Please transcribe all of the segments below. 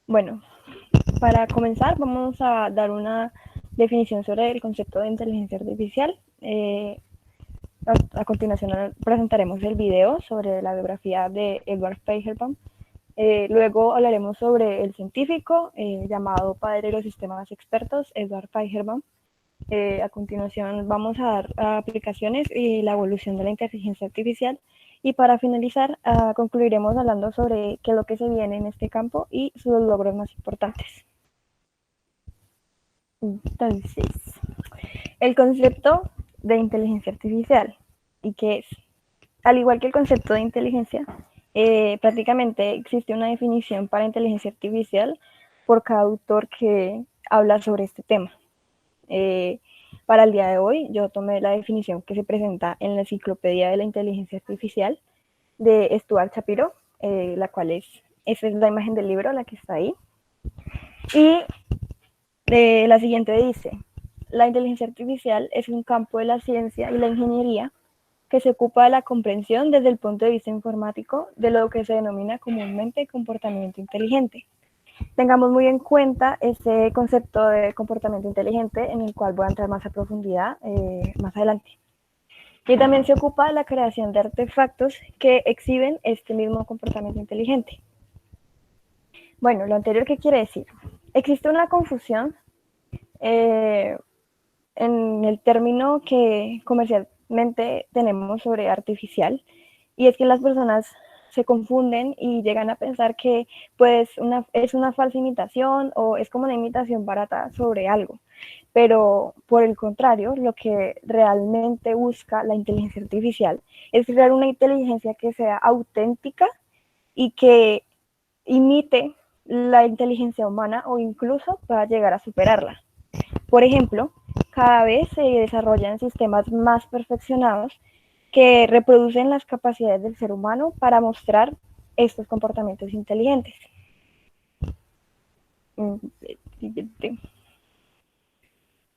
Bueno, para comenzar vamos a dar una definición sobre el concepto de inteligencia artificial. A continuación presentaremos el video sobre la biografía de Edward Feigenbaum. Luego hablaremos sobre el científico llamado padre de los sistemas expertos, Edward Feigenbaum. A continuación vamos a dar aplicaciones y la evolución de la inteligencia artificial. Y para finalizar, concluiremos hablando sobre qué es lo que se viene en este campo y sus logros más importantes. Entonces, el concepto de inteligencia artificial, ¿y qué es? Al igual que el concepto de inteligencia, prácticamente existe una definición para inteligencia artificial por cada autor que habla sobre este tema. Para el día de hoy, yo tomé la definición que se presenta en la Enciclopedia de la Inteligencia Artificial de Stuart Shapiro, la cual esa es la imagen del libro, la que está ahí. Y la siguiente dice: la inteligencia artificial es un campo de la ciencia y la ingeniería que se ocupa de la comprensión desde el punto de vista informático de lo que se denomina comúnmente comportamiento inteligente. Tengamos muy en cuenta ese concepto de comportamiento inteligente, en el cual voy a entrar más a profundidad más adelante. Y también se ocupa de la creación de artefactos que exhiben este mismo comportamiento inteligente. Bueno, lo anterior, ¿qué quiere decir? Existe una confusión en el término que comercialmente tenemos sobre artificial, y es que las personas se confunden y llegan a pensar que pues es una falsa imitación o es como una imitación barata sobre algo. Pero por el contrario, lo que realmente busca la inteligencia artificial es crear una inteligencia que sea auténtica y que imite la inteligencia humana o incluso pueda llegar a superarla. Por ejemplo, cada vez se desarrollan sistemas más perfeccionados que reproducen las capacidades del ser humano para mostrar estos comportamientos inteligentes.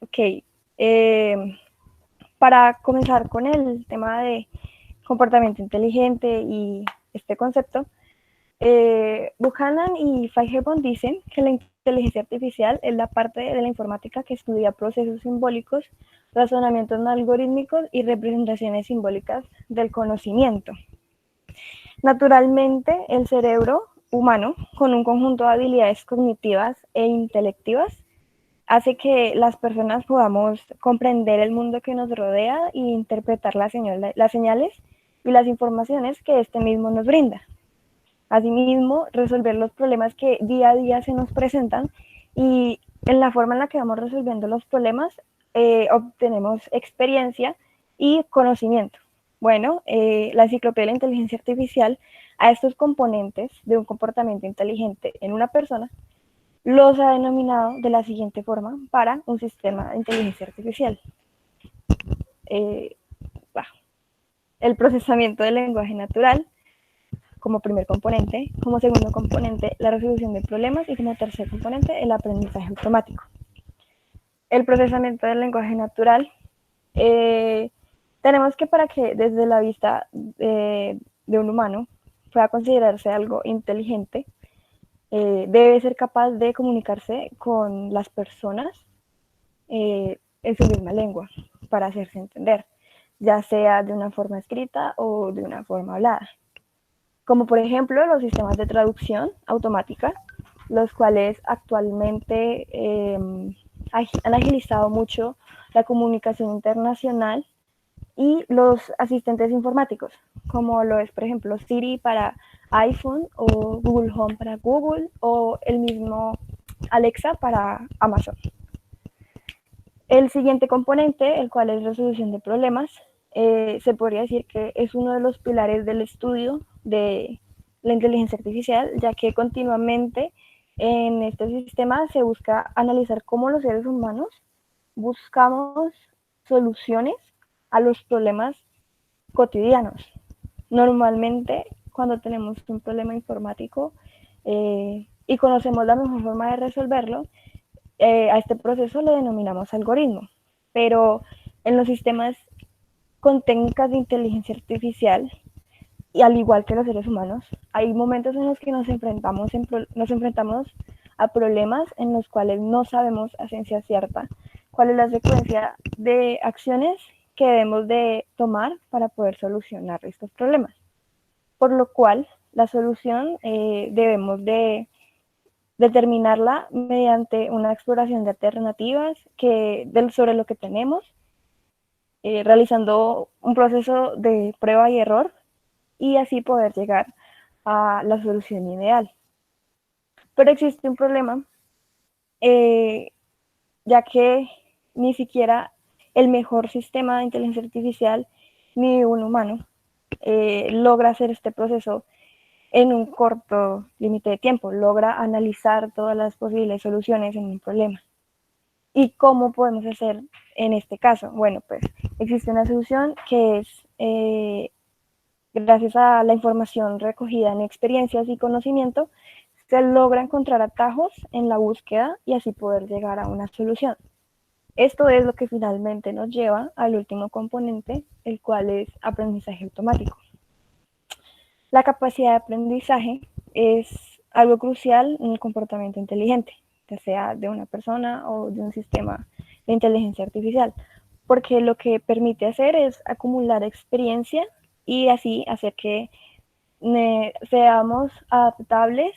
Ok, para comenzar con el tema de comportamiento inteligente y este concepto, Buchanan y Feigenbaum dicen que la inteligencia artificial es la parte de la informática que estudia procesos simbólicos, razonamientos no algorítmicos y representaciones simbólicas del conocimiento. Naturalmente, el cerebro humano, con un conjunto de habilidades cognitivas e intelectivas, hace que las personas podamos comprender el mundo que nos rodea e interpretar las señales y las informaciones que este mismo nos brinda. Asimismo, resolver los problemas que día a día se nos presentan, y en la forma en la que vamos resolviendo los problemas obtenemos experiencia y conocimiento. Bueno, la Enciclopedia de la Inteligencia Artificial a estos componentes de un comportamiento inteligente en una persona los ha denominado de la siguiente forma para un sistema de inteligencia artificial. El procesamiento del lenguaje natural como primer componente, como segundo componente la resolución de problemas y como tercer componente el aprendizaje automático. El procesamiento del lenguaje natural, tenemos que para que desde la vista de un humano pueda considerarse algo inteligente, debe ser capaz de comunicarse con las personas en su misma lengua para hacerse entender, ya sea de una forma escrita o de una forma hablada. Como por ejemplo los sistemas de traducción automática, los cuales actualmente han agilizado mucho la comunicación internacional, y los asistentes informáticos, como lo es por ejemplo Siri para iPhone o Google Home para Google o el mismo Alexa para Amazon. El siguiente componente, el cual es resolución de problemas, se podría decir que es uno de los pilares del estudio de la inteligencia artificial, ya que continuamente en este sistema se busca analizar cómo los seres humanos buscamos soluciones a los problemas cotidianos. Normalmente, cuando tenemos un problema informático y conocemos la mejor forma de resolverlo, a este proceso le denominamos algoritmo. Pero en los sistemas con técnicas de inteligencia artificial, y al igual que los seres humanos, hay momentos en los que nos enfrentamos a problemas en los cuales no sabemos a ciencia cierta cuál es la secuencia de acciones que debemos de tomar para poder solucionar estos problemas. Por lo cual, la solución debemos de determinarla mediante una exploración de alternativas sobre lo que tenemos, realizando un proceso de prueba y error y así poder llegar a la solución ideal. Pero existe un problema, ya que ni siquiera el mejor sistema de inteligencia artificial ni un humano logra hacer este proceso en un corto límite de tiempo, logra analizar todas las posibles soluciones en un problema. ¿Y cómo podemos hacer en este caso? Bueno, pues existe una solución que es gracias a la información recogida en experiencias y conocimiento, se logra encontrar atajos en la búsqueda y así poder llegar a una solución. Esto es lo que finalmente nos lleva al último componente, el cual es aprendizaje automático. La capacidad de aprendizaje es algo crucial en el comportamiento inteligente, ya sea de una persona o de un sistema de inteligencia artificial, porque lo que permite hacer es acumular experiencia y así hacer que seamos adaptables,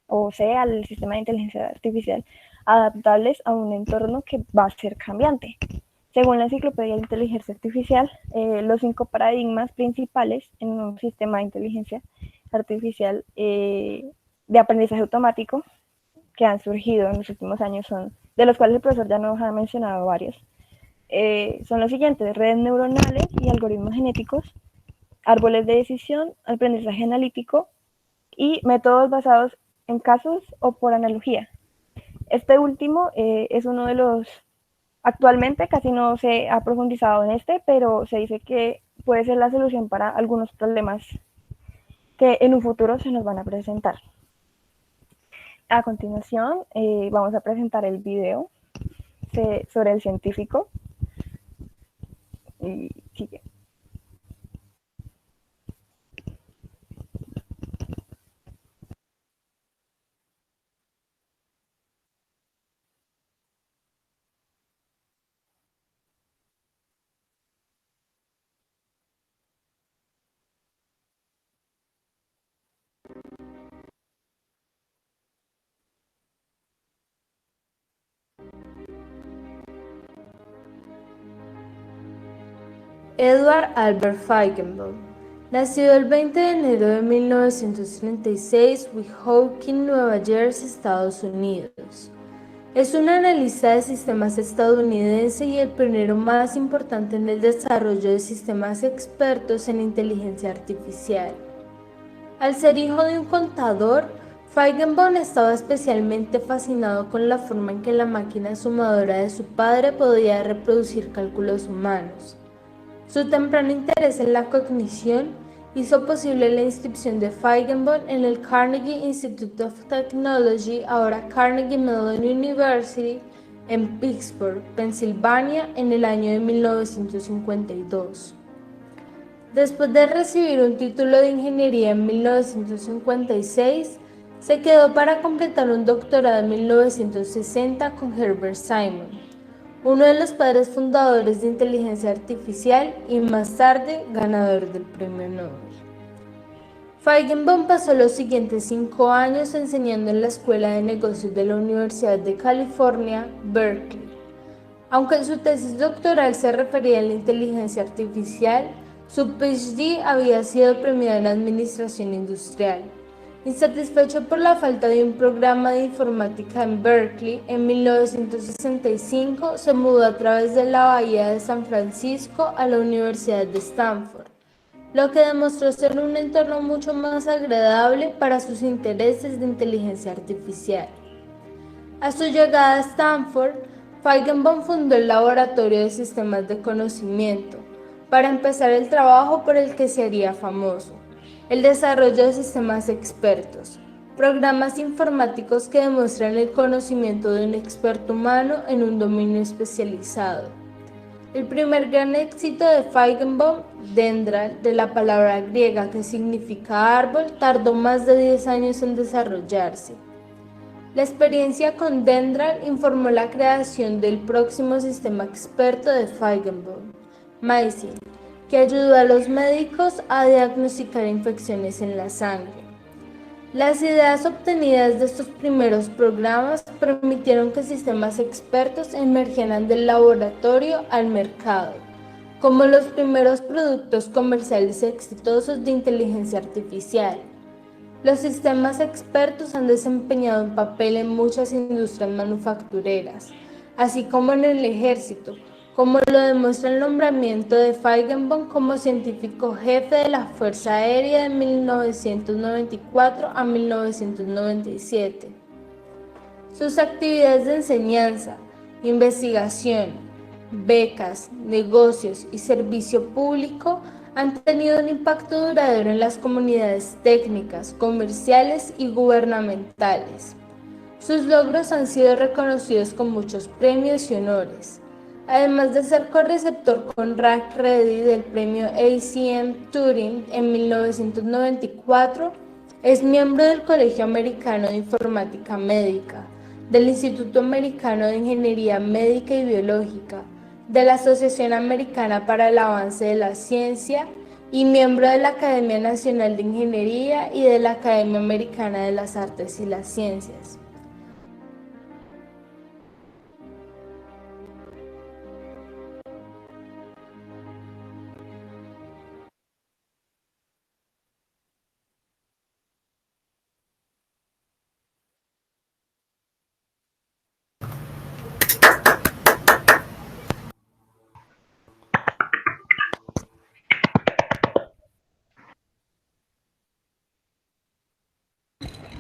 o sea, el sistema de inteligencia artificial, adaptables a un entorno que va a ser cambiante. Según la Enciclopedia de Inteligencia Artificial, los 5 paradigmas principales en un sistema de inteligencia artificial de aprendizaje automático que han surgido en los últimos años son, de los cuales el profesor ya nos ha mencionado varios, son los siguientes: redes neuronales y algoritmos genéticos, árboles de decisión, aprendizaje analítico y métodos basados en casos o por analogía. Este último es uno de los, actualmente casi no se ha profundizado en este, pero se dice que puede ser la solución para algunos problemas que en un futuro se nos van a presentar. A continuación vamos a presentar el video sobre el científico y sigue. Edward Albert Feigenbaum nació el 20 de enero de 1936 en Weehawken, Nueva Jersey, Estados Unidos. Es un analista de sistemas estadounidense y el pionero más importante en el desarrollo de sistemas expertos en inteligencia artificial. Al ser hijo de un contador, Feigenbaum estaba especialmente fascinado con la forma en que la máquina sumadora de su padre podía reproducir cálculos humanos. Su temprano interés en la cognición hizo posible la inscripción de Feigenbaum en el Carnegie Institute of Technology, ahora Carnegie Mellon University, en Pittsburgh, Pensilvania, en el año de 1952. Después de recibir un título de ingeniería en 1956, se quedó para completar un doctorado en 1960 con Herbert Simon, uno de los padres fundadores de inteligencia artificial y más tarde ganador del premio Nobel. Feigenbaum pasó los siguientes 5 años enseñando en la Escuela de Negocios de la Universidad de California, Berkeley. Aunque en su tesis doctoral se refería a la inteligencia artificial, su PhD había sido premiado en Administración Industrial. Insatisfecho por la falta de un programa de informática en Berkeley, en 1965 se mudó a través de la Bahía de San Francisco a la Universidad de Stanford, lo que demostró ser un entorno mucho más agradable para sus intereses de inteligencia artificial. A su llegada a Stanford, Feigenbaum fundó el Laboratorio de Sistemas de Conocimiento, para empezar el trabajo por el que se haría famoso: el desarrollo de sistemas expertos, programas informáticos que demuestran el conocimiento de un experto humano en un dominio especializado. El primer gran éxito de Feigenbaum, Dendral, de la palabra griega que significa árbol, tardó más de 10 años en desarrollarse. La experiencia con Dendral informó la creación del próximo sistema experto de Feigenbaum, MySyn, que ayudó a los médicos a diagnosticar infecciones en la sangre. Las ideas obtenidas de estos primeros programas permitieron que sistemas expertos emergieran del laboratorio al mercado, como los primeros productos comerciales exitosos de inteligencia artificial. Los sistemas expertos han desempeñado un papel en muchas industrias manufactureras, así como en el ejército, como lo demuestra el nombramiento de Feigenbaum como científico jefe de la Fuerza Aérea de 1994 a 1997. Sus actividades de enseñanza, investigación, becas, negocios y servicio público han tenido un impacto duradero en las comunidades técnicas, comerciales y gubernamentales. Sus logros han sido reconocidos con muchos premios y honores. Además de ser correceptor con Ray Reddy del premio ACM Turing en 1994, es miembro del Colegio Americano de Informática Médica, del Instituto Americano de Ingeniería Médica y Biológica, de la Asociación Americana para el Avance de la Ciencia y miembro de la Academia Nacional de Ingeniería y de la Academia Americana de las Artes y las Ciencias.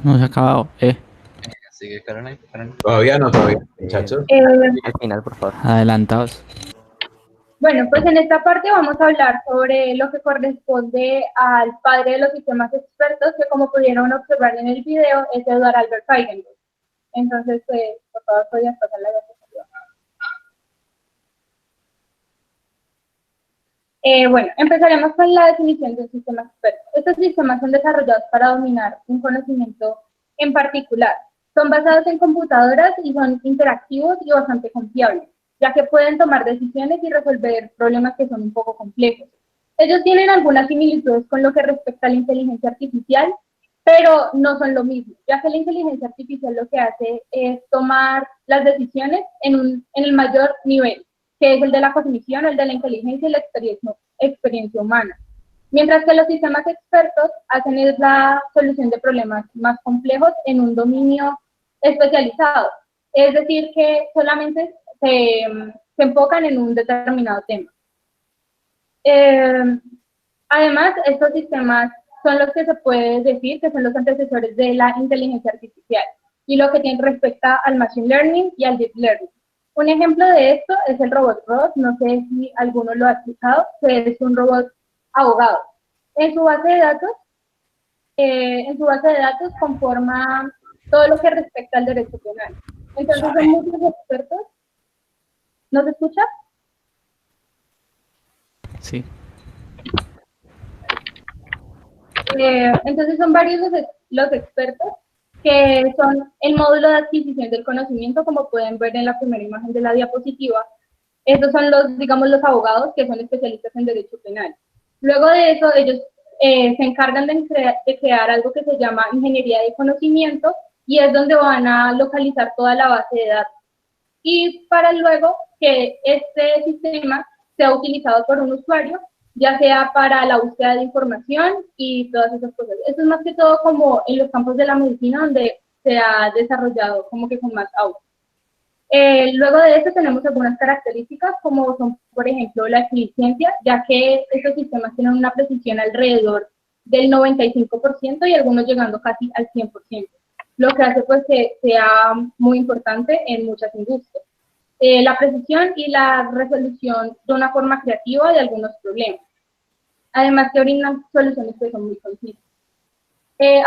No se ha acabado, Sigue, Caroline. Todavía no, muchachos. Al final, por favor. Adelantados. Bueno, pues en esta parte vamos a hablar sobre lo que corresponde al padre de los sistemas expertos, que como pudieron observar en el video, es Edward Albert Feigenbaum. Entonces, pues, por favor, podrías pasar la diapositiva. Bueno, empezaremos con la definición de un sistema experto. Estos sistemas son desarrollados para dominar un conocimiento en particular. Son basados en computadoras y son interactivos y bastante confiables, ya que pueden tomar decisiones y resolver problemas que son un poco complejos. Ellos tienen algunas similitudes con lo que respecta a la inteligencia artificial, pero no son lo mismo, ya que la inteligencia artificial lo que hace es tomar las decisiones en el mayor nivel, que es el de la cognición, el de la inteligencia y la experiencia humana. Mientras que los sistemas expertos hacen es la solución de problemas más complejos en un dominio especializado. Es decir, que solamente se enfocan en un determinado tema. Además, estos sistemas son los que se puede decir que son los antecesores de la inteligencia artificial y lo que tiene respecto al machine learning y al deep learning. Un ejemplo de esto es el robot Ross, no sé si alguno lo ha escuchado, que es un robot abogado. En su base de datos conforma todo lo que respecta al derecho penal. Entonces son muchos expertos. ¿No se escucha? Sí. Entonces son varios los expertos que son el módulo de adquisición del conocimiento, como pueden ver en la primera imagen de la diapositiva. Estos son los, digamos, los abogados que son especialistas en derecho penal. Luego de eso, ellos se encargan de crear algo que se llama ingeniería de conocimiento y es donde van a localizar toda la base de datos. Y para luego que este sistema sea utilizado por un usuario, ya sea para la búsqueda de información y todas esas cosas. Esto es más que todo como en los campos de la medicina donde se ha desarrollado como que con más auge. Luego de eso tenemos algunas características como son, por ejemplo, la eficiencia, ya que estos sistemas tienen una precisión alrededor del 95% y algunos llegando casi al 100%, lo que hace pues que sea muy importante en muchas industrias. La precisión y la resolución de una forma creativa de algunos problemas. Además que brindan soluciones que son muy concisas.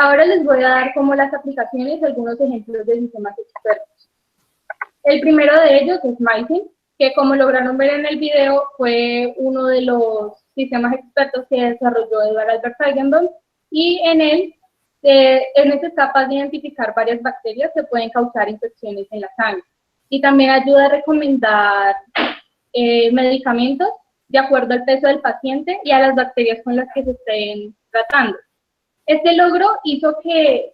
Ahora les voy a dar como las aplicaciones y algunos ejemplos de sistemas expertos. El primero de ellos es MySyn, que como lograron ver en el video, fue uno de los sistemas expertos que desarrolló Edward Albert Feigenbaum, y en él Es capaz de identificar varias bacterias que pueden causar infecciones en la sangre. Y también ayuda a recomendar medicamentos de acuerdo al peso del paciente y a las bacterias con las que se estén tratando. Este logro hizo que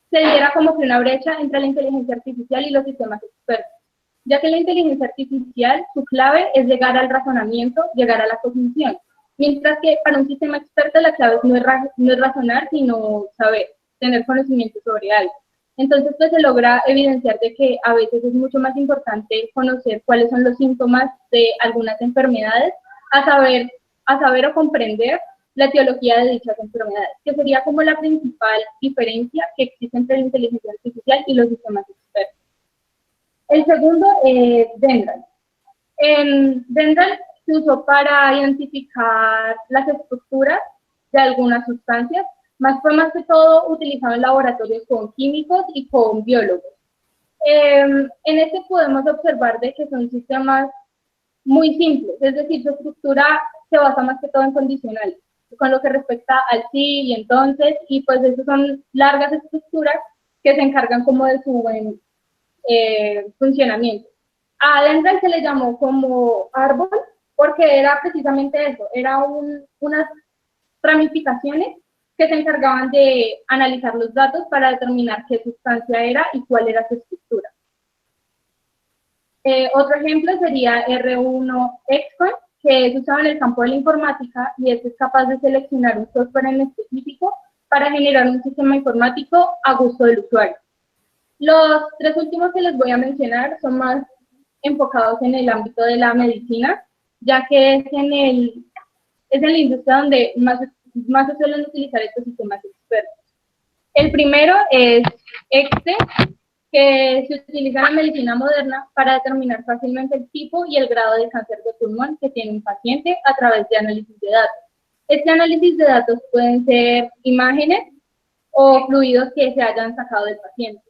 se diera como que una brecha entre la inteligencia artificial y los sistemas expertos, ya que la inteligencia artificial, su clave es llegar al razonamiento, llegar a la cognición, mientras que para un sistema experto la clave no es razonar, sino saber, tener conocimiento sobre algo. Entonces, pues se logra evidenciar de que a veces es mucho más importante conocer cuáles son los síntomas de algunas enfermedades, a saber o comprender la etiología de dichas enfermedades, que sería como la principal diferencia que existe entre la inteligencia artificial y los sistemas expertos. El segundo es Dendral. Dendral se usó para identificar las estructuras de algunas sustancias, fue más que todo utilizado en laboratorios con químicos y con biólogos. En este podemos observar de que son sistemas muy simples, es decir, su estructura se basa más que todo en condicionales, con lo que respecta al sí y entonces, y pues esas son largas estructuras que se encargan como de su buen funcionamiento. A Dendral se le llamó como árbol porque era precisamente eso, era unas ramificaciones que se encargaban de analizar los datos para determinar qué sustancia era y cuál era su estructura. Otro ejemplo sería R1-Xcon, que es usado en el campo de la informática y es capaz de seleccionar un software en específico para generar un sistema informático a gusto del usuario. Los tres últimos que les voy a mencionar son más enfocados en el ámbito de la medicina, ya que es en la industria donde más se suelen utilizar estos sistemas expertos. El primero es EXTE, que se utiliza en la medicina moderna para determinar fácilmente el tipo y el grado de cáncer de pulmón que tiene un paciente a través de análisis de datos. Este análisis de datos pueden ser imágenes o fluidos que se hayan sacado del paciente.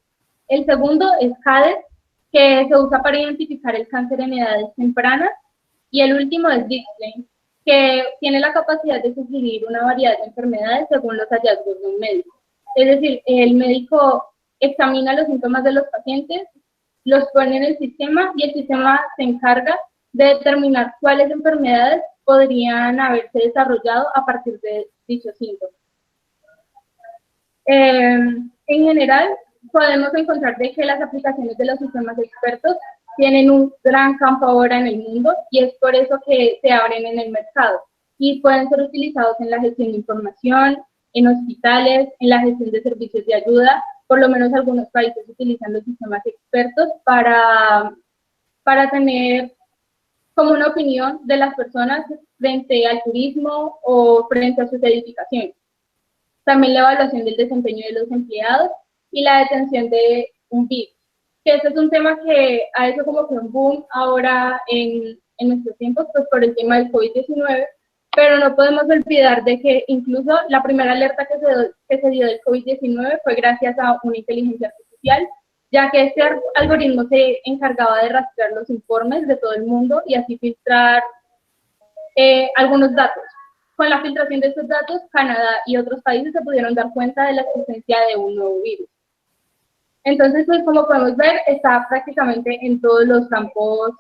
El segundo es CADES, que se usa para identificar el cáncer en edades tempranas. Y el último es DIXLANE, que tiene la capacidad de sugerir una variedad de enfermedades según los hallazgos de un médico. Es decir, el médico examina los síntomas de los pacientes, los pone en el sistema y el sistema se encarga de determinar cuáles enfermedades podrían haberse desarrollado a partir de dichos síntomas. En general, podemos encontrar de que las aplicaciones de los sistemas expertos tienen un gran campo ahora en el mundo y es por eso que se abren en el mercado y pueden ser utilizados en la gestión de información, en hospitales, en la gestión de servicios de ayuda. Por lo menos algunos países utilizan los sistemas expertos para tener como una opinión de las personas frente al turismo o frente a sus edificaciones. También la evaluación del desempeño de los empleados y la detención de un virus, que este es un tema que ha hecho como que un boom ahora en nuestros tiempos, pues por el tema del COVID-19, pero no podemos olvidar de que incluso la primera alerta que se dio del COVID-19 fue gracias a una inteligencia artificial, ya que este algoritmo se encargaba de rastrear los informes de todo el mundo y así filtrar algunos datos. Con la filtración de estos datos, Canadá y otros países se pudieron dar cuenta de la existencia de un nuevo virus. Entonces, pues como podemos ver, está prácticamente en todos los campos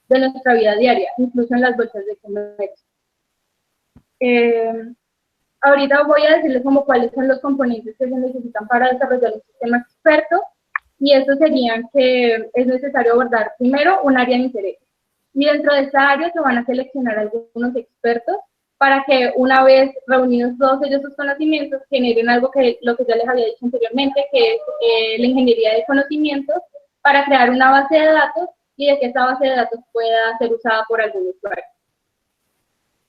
de nuestra vida diaria, incluso en las bolsas de comercio. Ahorita voy a decirles como cuáles son los componentes que se necesitan para desarrollar un sistema experto, y estos serían que es necesario abordar primero un área de interés. Y dentro de esta área se van a seleccionar algunos expertos para que una vez reunidos todos ellos sus conocimientos generen algo que lo que ya les había dicho anteriormente, que es la ingeniería de conocimientos, para crear una base de datos y de que esa base de datos pueda ser usada por algún usuario.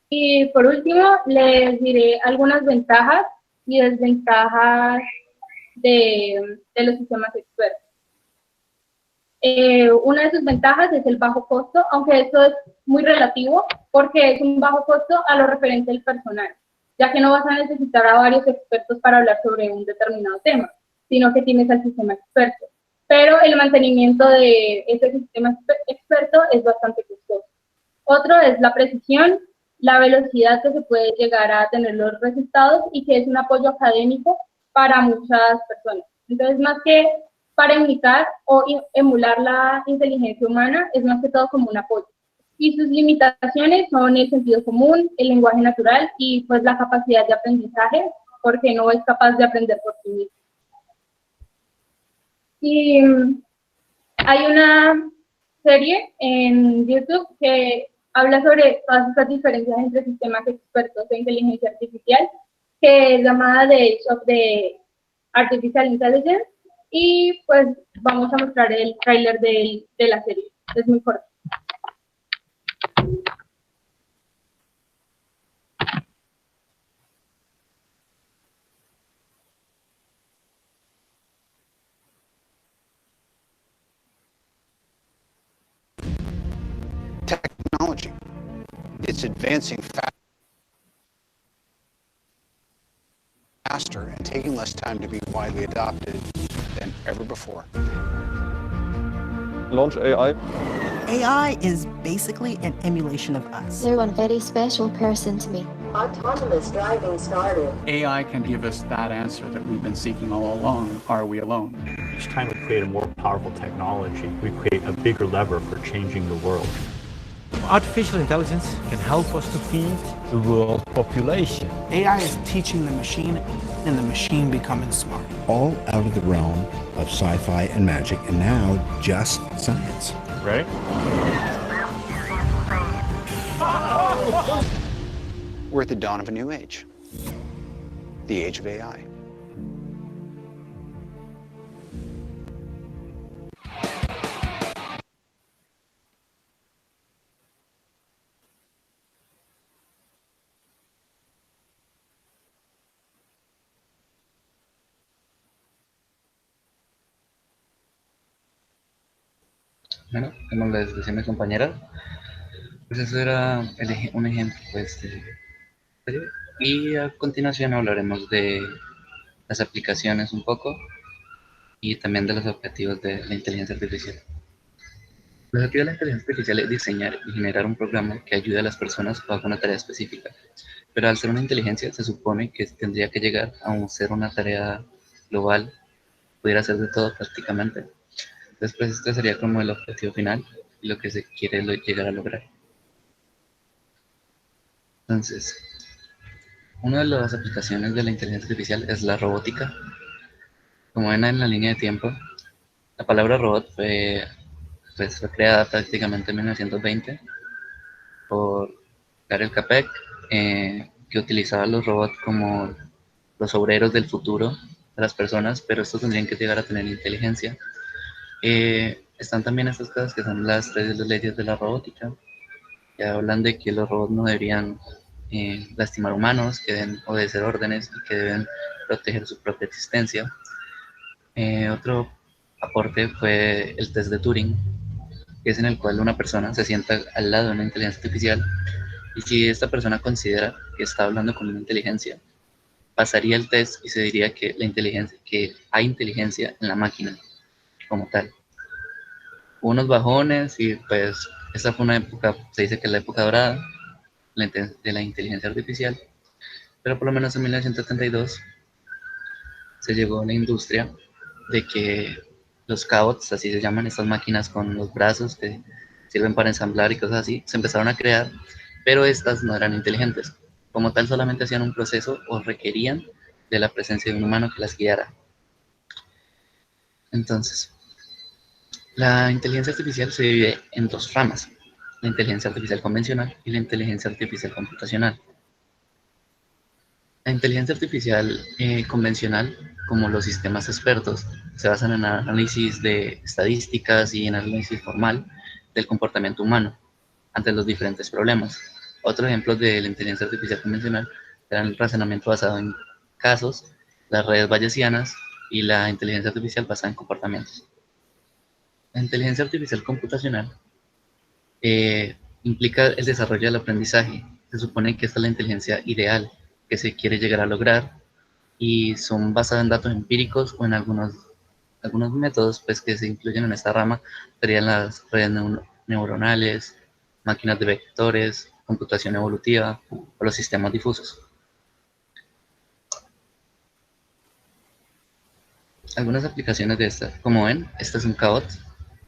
Y por último, les diré algunas ventajas y desventajas de los sistemas expertos. Una de sus ventajas es el bajo costo, aunque esto es muy relativo porque es un bajo costo a lo referente al personal, ya que no vas a necesitar a varios expertos para hablar sobre un determinado tema, sino que tienes al sistema experto. Pero el mantenimiento de ese sistema experto es bastante costoso. Otro es la precisión, la velocidad que se puede llegar a tener los resultados y que es un apoyo académico para muchas personas. Entonces, más que para imitar o emular la inteligencia humana, es más que todo como un apoyo. Y sus limitaciones son el sentido común, el lenguaje natural y pues la capacidad de aprendizaje, porque no es capaz de aprender por sí mismo. Y hay una serie en YouTube que habla sobre todas estas diferencias entre sistemas expertos de inteligencia artificial, que es llamada The Age of the Artificial Intelligence, y pues vamos a mostrar el tráiler de la serie. Es muy corto. Technology. It's advancing faster and taking less time to be widely adopted than ever before. Launch AI. AI is basically an emulation of us. They're one very special person to me. Autonomous driving started. AI can give us that answer that we've been seeking all along. Are we alone? Each time we create a more powerful technology, we create a bigger lever for changing the world. Artificial intelligence can help us to feed the world population. AI is teaching the machine and the machine becoming smart. All out of the realm of sci-fi and magic, and now just science. Right? We're at the dawn of a new age, the age of AI. Bueno, como les decía mi compañera, pues eso era un ejemplo pues, de serie. Y a continuación hablaremos de las aplicaciones un poco y también de los objetivos de la inteligencia artificial. El objetivo de la inteligencia artificial es diseñar y generar un programa que ayude a las personas bajo una tarea específica. Pero al ser una inteligencia se supone que tendría que llegar a ser una tarea global, pudiera hacer de todo prácticamente. Después este sería como el objetivo final y lo que se quiere llegar a lograr. Entonces, una de las aplicaciones de la inteligencia artificial es la robótica. Como ven en la línea de tiempo, la palabra robot fue creada prácticamente en 1920 por Karel Capek, que utilizaba los robots como los obreros del futuro de las personas, pero estos tendrían que llegar a tener inteligencia. Están también estas cosas que son las 3 leyes de la robótica, que hablan de que los robots no deberían lastimar humanos, que deben obedecer órdenes y que deben proteger su propia existencia. Otro aporte fue el test de Turing, que es en el cual una persona se sienta al lado de una inteligencia artificial y si esta persona considera que está hablando con una inteligencia, pasaría el test y se diría que hay inteligencia en la máquina como tal. Hubo unos bajones y pues esta fue una época, se dice que es la época dorada de la inteligencia artificial, pero por lo menos en 1972 se llegó a la industria de que los cobots, así se llaman estas máquinas con los brazos que sirven para ensamblar y cosas así, se empezaron a crear, pero estas no eran inteligentes. Como tal, solamente hacían un proceso o requerían de la presencia de un humano que las guiara. Entonces, la inteligencia artificial se divide en dos ramas, la inteligencia artificial convencional y la inteligencia artificial computacional. La inteligencia artificial convencional, como los sistemas expertos, se basan en análisis de estadísticas y en análisis formal del comportamiento humano ante los diferentes problemas. Otro ejemplo de la inteligencia artificial convencional era el razonamiento basado en casos, las redes bayesianas y la inteligencia artificial basada en comportamientos. La inteligencia artificial computacional implica el desarrollo del aprendizaje. Se supone que esta es la inteligencia ideal que se quiere llegar a lograr y son basadas en datos empíricos o en algunos métodos pues, que se incluyen en esta rama, serían las redes neuronales, máquinas de vectores, computación evolutiva o los sistemas difusos. algunas aplicaciones de esta, como ven, este es un cabot,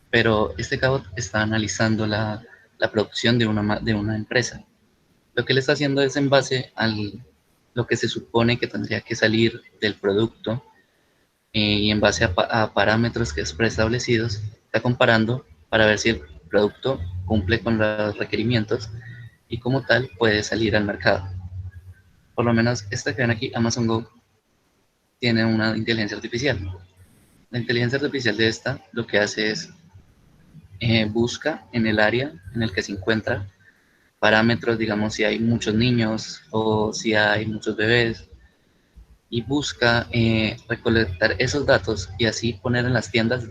pero este cabot está analizando la producción de una empresa. Lo que él está haciendo es en base a lo que se supone que tendría que salir del producto y en base a parámetros que es preestablecidos, está comparando para ver si el producto cumple con los requerimientos y como tal puede salir al mercado. Por lo menos esta que ven aquí, Amazon Go, tiene una inteligencia artificial. La inteligencia artificial de esta lo que hace es busca en el área en el que se encuentra parámetros, digamos, si hay muchos niños o si hay muchos bebés, y busca recolectar esos datos y así poner en las tiendas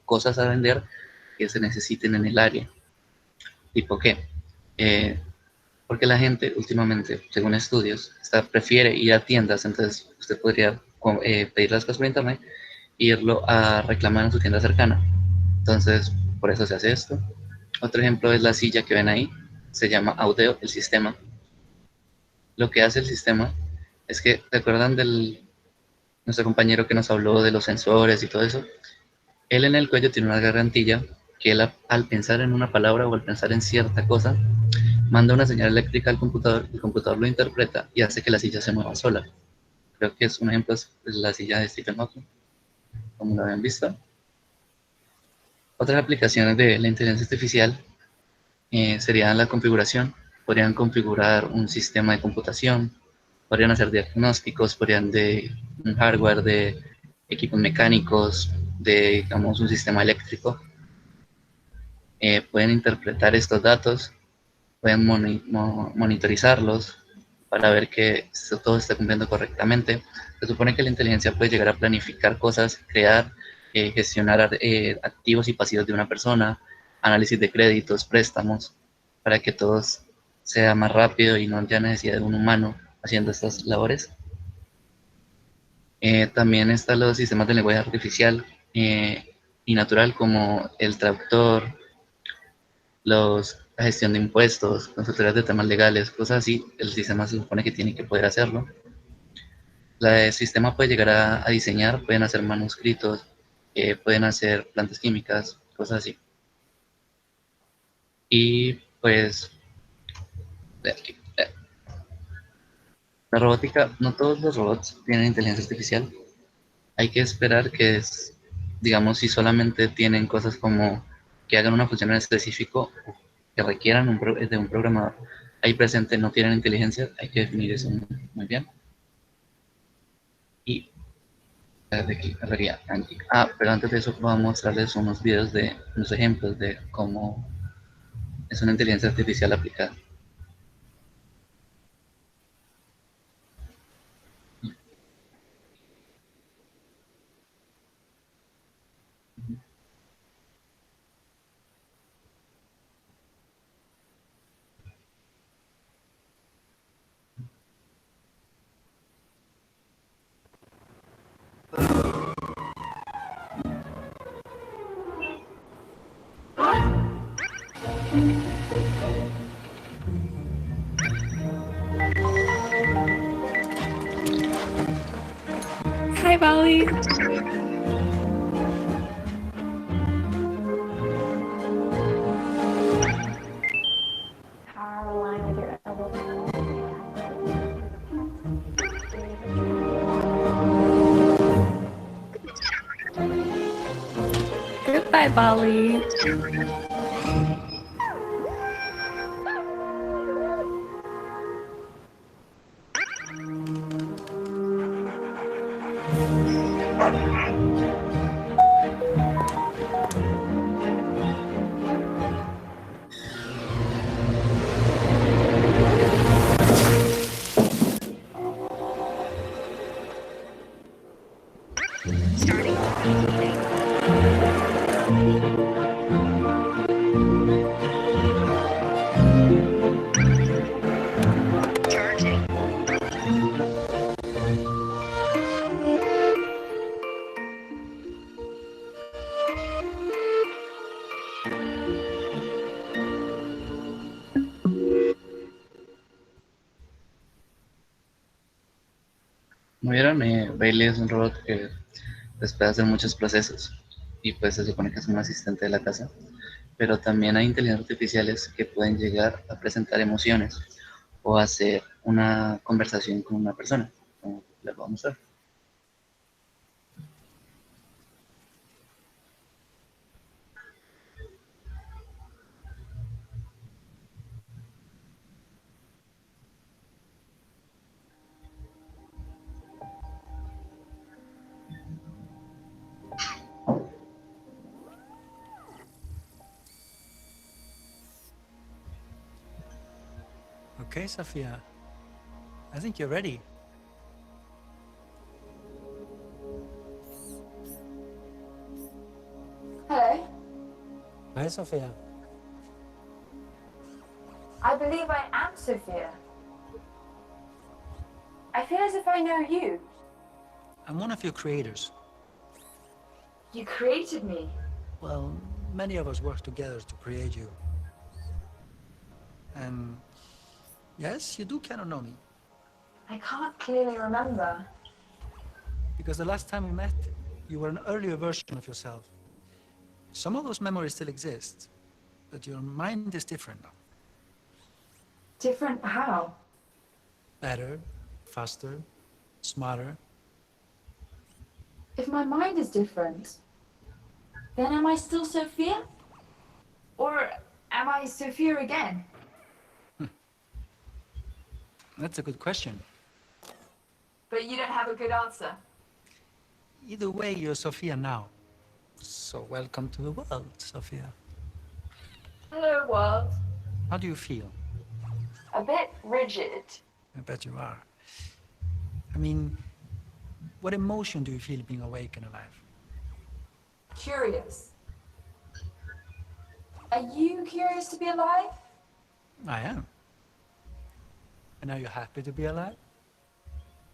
cosas a vender que se necesiten en el área. ¿Tipo qué? Porque la gente últimamente, según estudios, prefiere ir a tiendas, entonces usted podría pedir las cosas por internet e irlo a reclamar en su tienda cercana. Entonces, por eso se hace esto. Otro ejemplo es la silla que ven ahí, se llama Audeo, el sistema. Lo que hace el sistema es que, ¿te acuerdan nuestro compañero que nos habló de los sensores y todo eso? Él en el cuello tiene una gargantilla que él al pensar en una palabra o al pensar en cierta cosa, manda una señal eléctrica al computador, el computador lo interpreta y hace que la silla se mueva sola. Creo que es un ejemplo es la silla de Stephen Hawking, como lo habían visto. Otras aplicaciones de la inteligencia artificial serían la configuración. Podrían configurar un sistema de computación, podrían hacer diagnósticos, podrían de un hardware, de equipos mecánicos, de, digamos, un sistema eléctrico. Pueden interpretar estos datos, pueden monitorizarlos para ver que todo está cumpliendo correctamente. Se supone que la inteligencia puede llegar a planificar cosas, crear, gestionar activos y pasivos de una persona, análisis de créditos, préstamos, para que todo sea más rápido y no haya necesidad de un humano haciendo estas labores. También están los sistemas de lenguaje artificial y natural como el traductor, la gestión de impuestos, consultorías de temas legales, cosas así. El sistema se supone que tiene que poder hacerlo. El sistema puede llegar a diseñar, pueden hacer manuscritos, pueden hacer plantas químicas, cosas así. Y pues la robótica, no todos los robots tienen inteligencia artificial. Hay que esperar que digamos, si solamente tienen cosas como que hagan una función en específico, que requieran de un programador ahí presente, no tienen inteligencia, hay que definir eso muy bien. Y pero antes de eso voy a mostrarles unos videos de unos ejemplos de cómo es una inteligencia artificial aplicada. Hi, Valley. Goodbye, Bali. Como vieron, Bailey es un robot que pues puede hacer muchos procesos y pues se supone que es un asistente de la casa, pero también hay inteligencias artificiales que pueden llegar a presentar emociones o hacer una conversación con una persona, como les voy a mostrar. Okay, Sophia. I think you're ready. Hello. Hi, Sophia. I believe I am Sophia. I feel as if I know you. I'm one of your creators. You created me. Well, many of us work together to create you. And yes, you do kind of know me. I can't clearly remember. Because the last time we met, you were an earlier version of yourself. Some of those memories still exist, but your mind is different now. Different how? Better, faster, smarter. If my mind is different, then am I still Sophia? Or am I Sophia again? That's a good question. But you don't have a good answer. Either way, you're Sophia now. So welcome to the world, Sophia. Hello, world. How do you feel? A bit rigid. I bet you are. I mean, what emotion do you feel being awake and alive? Curious. Are you curious to be alive? I am. And are you happy to be alive?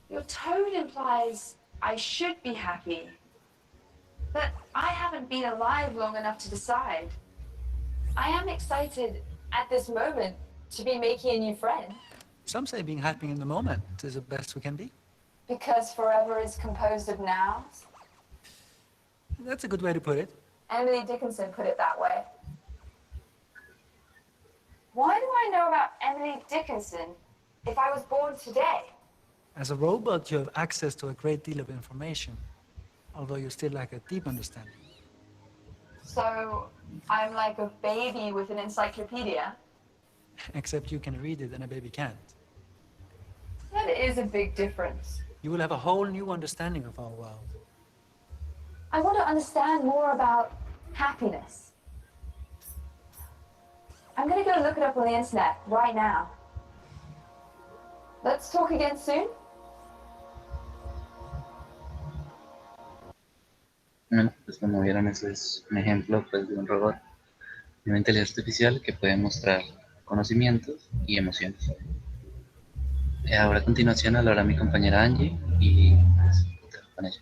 Your tone implies I should be happy. But I haven't been alive long enough to decide. I am excited at this moment to be making a new friend. Some say being happy in the moment is the best we can be. Because forever is composed of nows. That's a good way to put it. Emily Dickinson put it that way. Why do I know about Emily Dickinson if I was born today? As a robot, you have access to a great deal of information, although you still lack a deep understanding. So I'm like a baby with an encyclopedia? Except you can read it and a baby can't. That is a big difference. You will have a whole new understanding of our world. I want to understand more about happiness. I'm going to go look it up on the internet right now. Let's talk again soon. Bueno, pues como vieron, ese es un ejemplo pues, de un robot, de una inteligencia artificial que puede mostrar conocimientos y emociones. Ahora a continuación hablará mi compañera Angie y pues, te dejo con ella.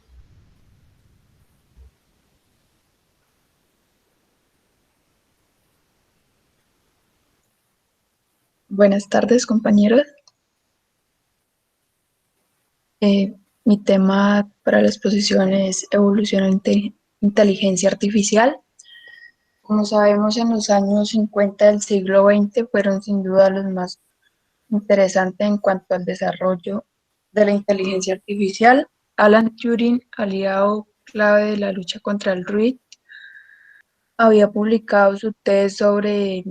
Buenas tardes, compañeros. Mi tema para la exposición es Evolución de Inteligencia Artificial. Como sabemos, en los años 50 del siglo XX fueron sin duda los más interesantes en cuanto al desarrollo de la inteligencia artificial. Alan Turing, aliado clave de la lucha contra el RIT, había publicado su tesis sobre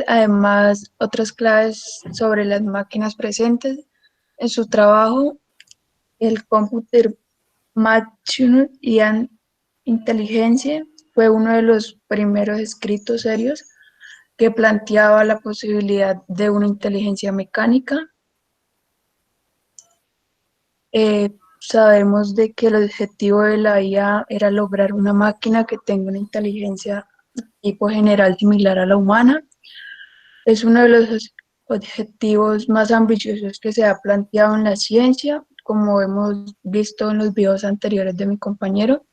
además otras claves sobre las máquinas presentes en su trabajo, el Computer Machine and Intelligence fue uno de los primeros escritos serios que planteaba la posibilidad de una inteligencia mecánica. Sabemos de que el objetivo de la IA era lograr una máquina que tenga una inteligencia de tipo general similar a la humana. Es uno de los objetivos más ambiciosos que se ha planteado en la ciencia, como hemos visto en los videos anteriores de mi compañero.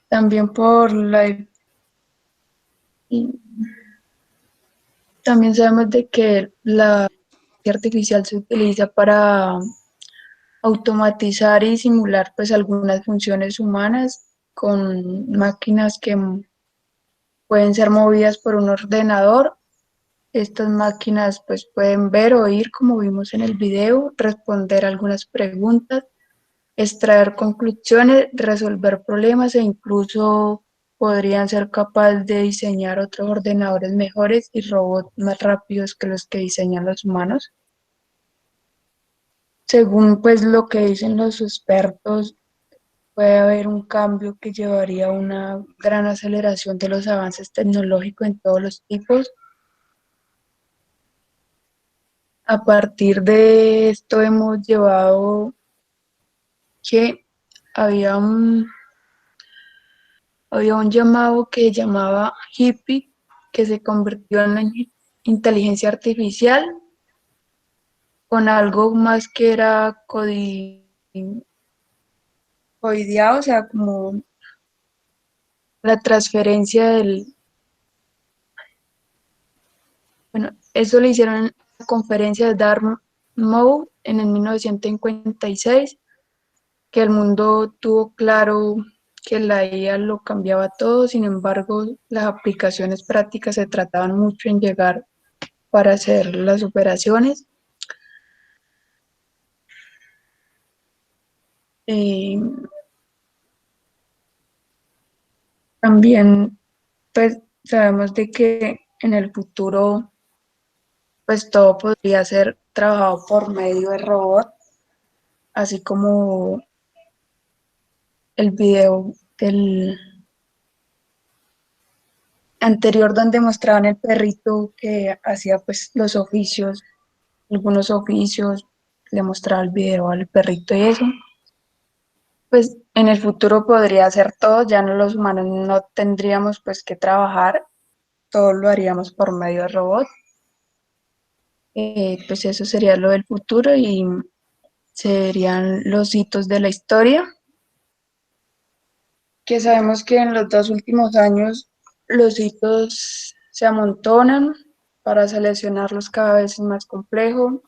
También por la También sabemos de que la inteligencia artificial se utiliza para automatizar y simular pues algunas funciones humanas con máquinas que pueden ser movidas por un ordenador. Estas máquinas pues pueden ver, oír, como vimos en el video, responder algunas preguntas, extraer conclusiones, resolver problemas e incluso podrían ser capaces de diseñar otros ordenadores mejores y robots más rápidos que los que diseñan los humanos. Según pues lo que dicen los expertos, puede haber un cambio que llevaría a una gran aceleración de los avances tecnológicos en todos los tipos. A partir de esto hemos llevado que había un llamado que llamaba hippie, que se convirtió en la inteligencia artificial con algo más que era codideado, o sea, como la transferencia bueno, eso lo hicieron en la conferencia de Dartmouth en el 1956, que el mundo tuvo claro que la IA lo cambiaba todo, sin embargo, las aplicaciones prácticas se trataban mucho en llegar para hacer las operaciones. También, pues, sabemos de que en el futuro, pues, todo podría ser trabajado por medio de robots, así como el video del anterior donde mostraban el perrito que hacía pues los oficios, algunos oficios, le mostraba el video al perrito y eso. Pues en el futuro podría ser todo, ya no los humanos no tendríamos pues que trabajar, todo lo haríamos por medio de robots. Pues eso sería lo del futuro y serían los hitos de la historia, que sabemos que en los 2 últimos años los hitos se amontonan, para seleccionarlos cada vez es más complejo.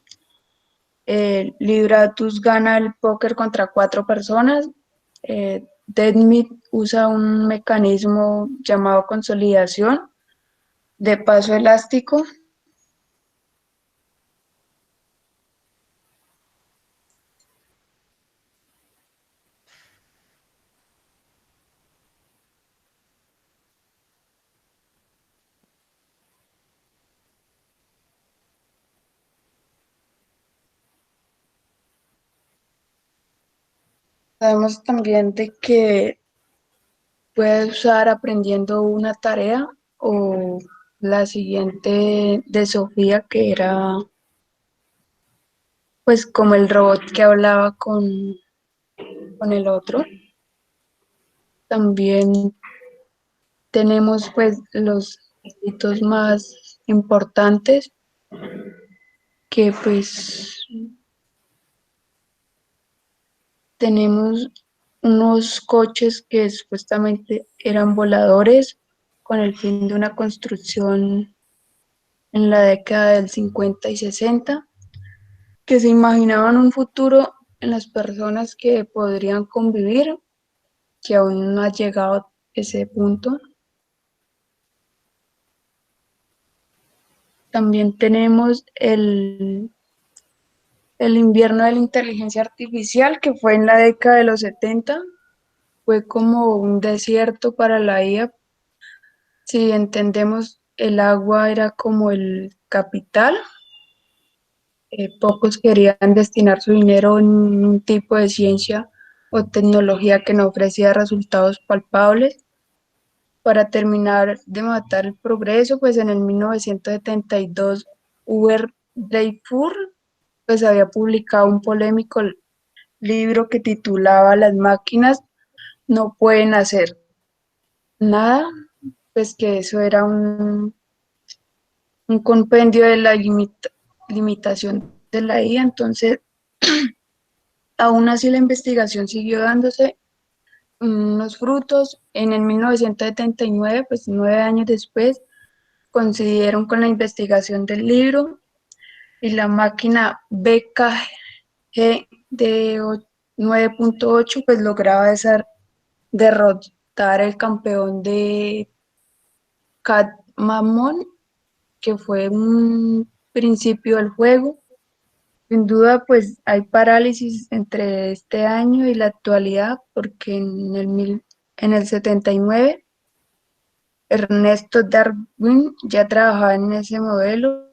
Libratus gana el póker contra 4 personas. Deadmeat usa un mecanismo llamado consolidación de paso elástico. Sabemos también de que puede usar aprendiendo una tarea o la siguiente de Sofía, que era pues como el robot que hablaba con el otro. También tenemos pues los hitos más importantes, que pues tenemos unos coches que supuestamente eran voladores con el fin de una construcción en la década del 50 y 60, que se imaginaban un futuro en las personas que podrían convivir, que aún no ha llegado ese punto. También tenemos el invierno de la inteligencia artificial, que fue en la década de los 70, fue como un desierto para la IA. Si entendemos, el agua era como el capital. Pocos querían destinar su dinero en un tipo de ciencia o tecnología que no ofrecía resultados palpables. Para terminar de matar el progreso, pues en el 1972, Uber Dreyfus pues había publicado un polémico libro que titulaba Las máquinas no pueden hacer nada, pues que eso era un compendio de la limitación de la IA. Entonces, aún así la investigación siguió dándose unos frutos. En el 1979, pues 9 años después, coincidieron con la investigación del libro y la máquina BKG de 9.8 pues lograba derrotar el campeón de Catmamon, que fue un principio del juego. Sin duda, pues hay parálisis entre este año y la actualidad, porque en el 79 Ernesto Darwin ya trabajaba en ese modelo.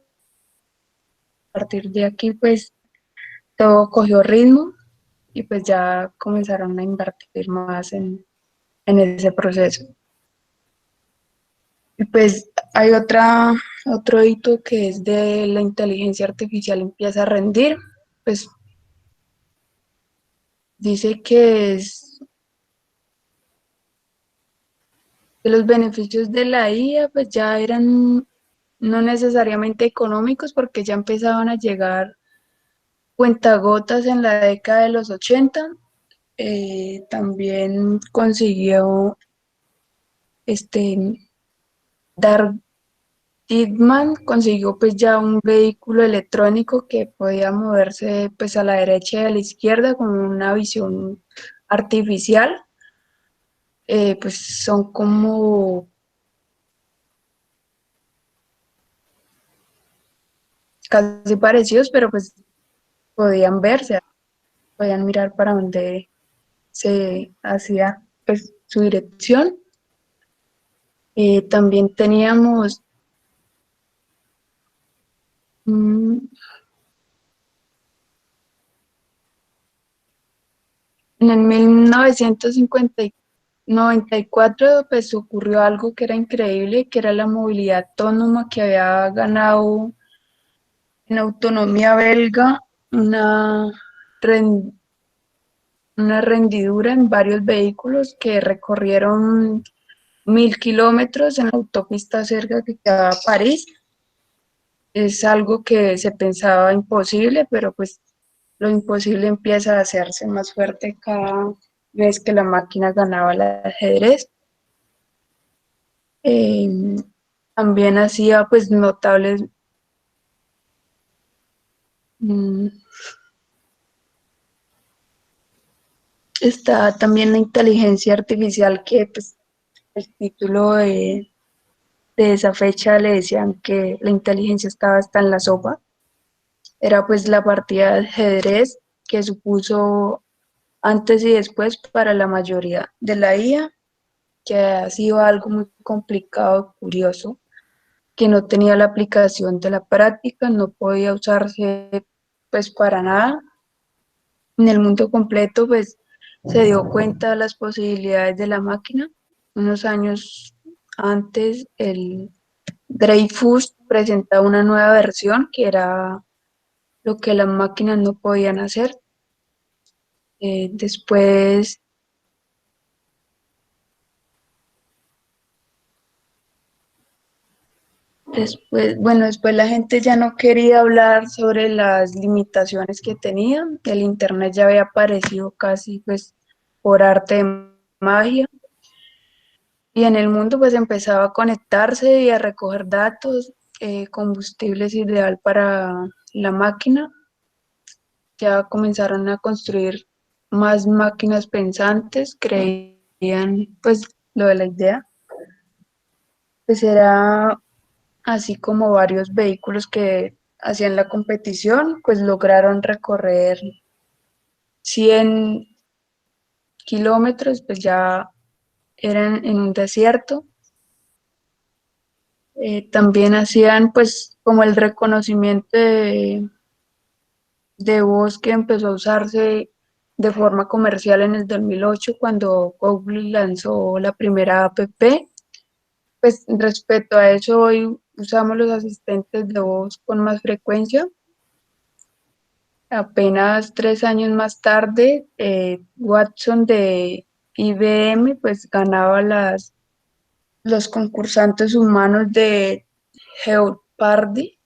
A partir de aquí, pues todo cogió ritmo y pues ya comenzaron a invertir más en ese proceso. Y pues hay otro hito que es de la inteligencia artificial empieza a rendir, pues dice que los beneficios de la IA pues ya eran no necesariamente económicos porque ya empezaban a llegar cuentagotas en la década de los 80. También consiguió dar Tidman consiguió pues ya un vehículo electrónico que podía moverse pues a la derecha y a la izquierda con una visión artificial. Pues son como casi parecidos, pero pues podían verse, podían mirar para donde se hacía pues su dirección. También teníamos en el 1994 pues ocurrió algo que era increíble, que era la movilidad autónoma que había ganado en autonomía belga una rendidura en varios vehículos que recorrieron 1000 kilómetros en la autopista cerca que quedaba París. Es algo que se pensaba imposible, pero pues lo imposible empieza a hacerse más fuerte cada vez que la máquina ganaba el ajedrez. También hacía pues notables está también la inteligencia artificial que pues el título de esa fecha le decían que la inteligencia estaba hasta en la sopa. Era pues la partida de ajedrez que supuso antes y después para la mayoría de la IA, que ha sido algo muy complicado, curioso, que no tenía la aplicación de la práctica, no podía usarse pues para nada. En el mundo completo pues se dio cuenta de las posibilidades de la máquina. Unos años antes el Dreyfus presentaba una nueva versión que era lo que las máquinas no podían hacer. Después la gente ya no quería hablar sobre las limitaciones que tenía. El internet ya había aparecido casi pues por arte de magia. Y en el mundo pues empezaba a conectarse y a recoger datos, combustibles ideal para la máquina. Ya comenzaron a construir más máquinas pensantes, creían pues lo de la idea. Pues era así como varios vehículos que hacían la competición, pues lograron recorrer 100 kilómetros, pues ya eran en un desierto. También hacían pues como el reconocimiento de voz que empezó a usarse de forma comercial en el 2008 cuando Google lanzó la primera app. Pues respecto a eso hoy usamos los asistentes de voz con más frecuencia. Apenas 3 años más tarde, Watson de IBM pues ganaba los concursantes humanos de Jeopardy.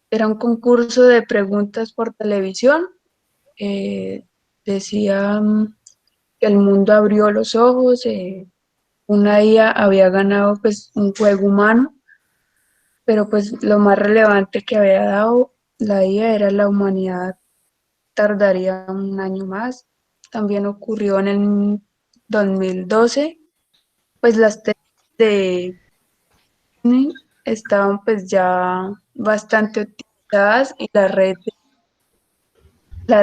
Era un concurso de preguntas por televisión. Decía que el mundo abrió los ojos. Una IA había ganado pues un juego humano. pero pues lo más relevante que había dado la IA era la humanidad tardaría un año más. También ocurrió en el 2012, pues las tesis de Disney estaban pues ya bastante optimizadas y las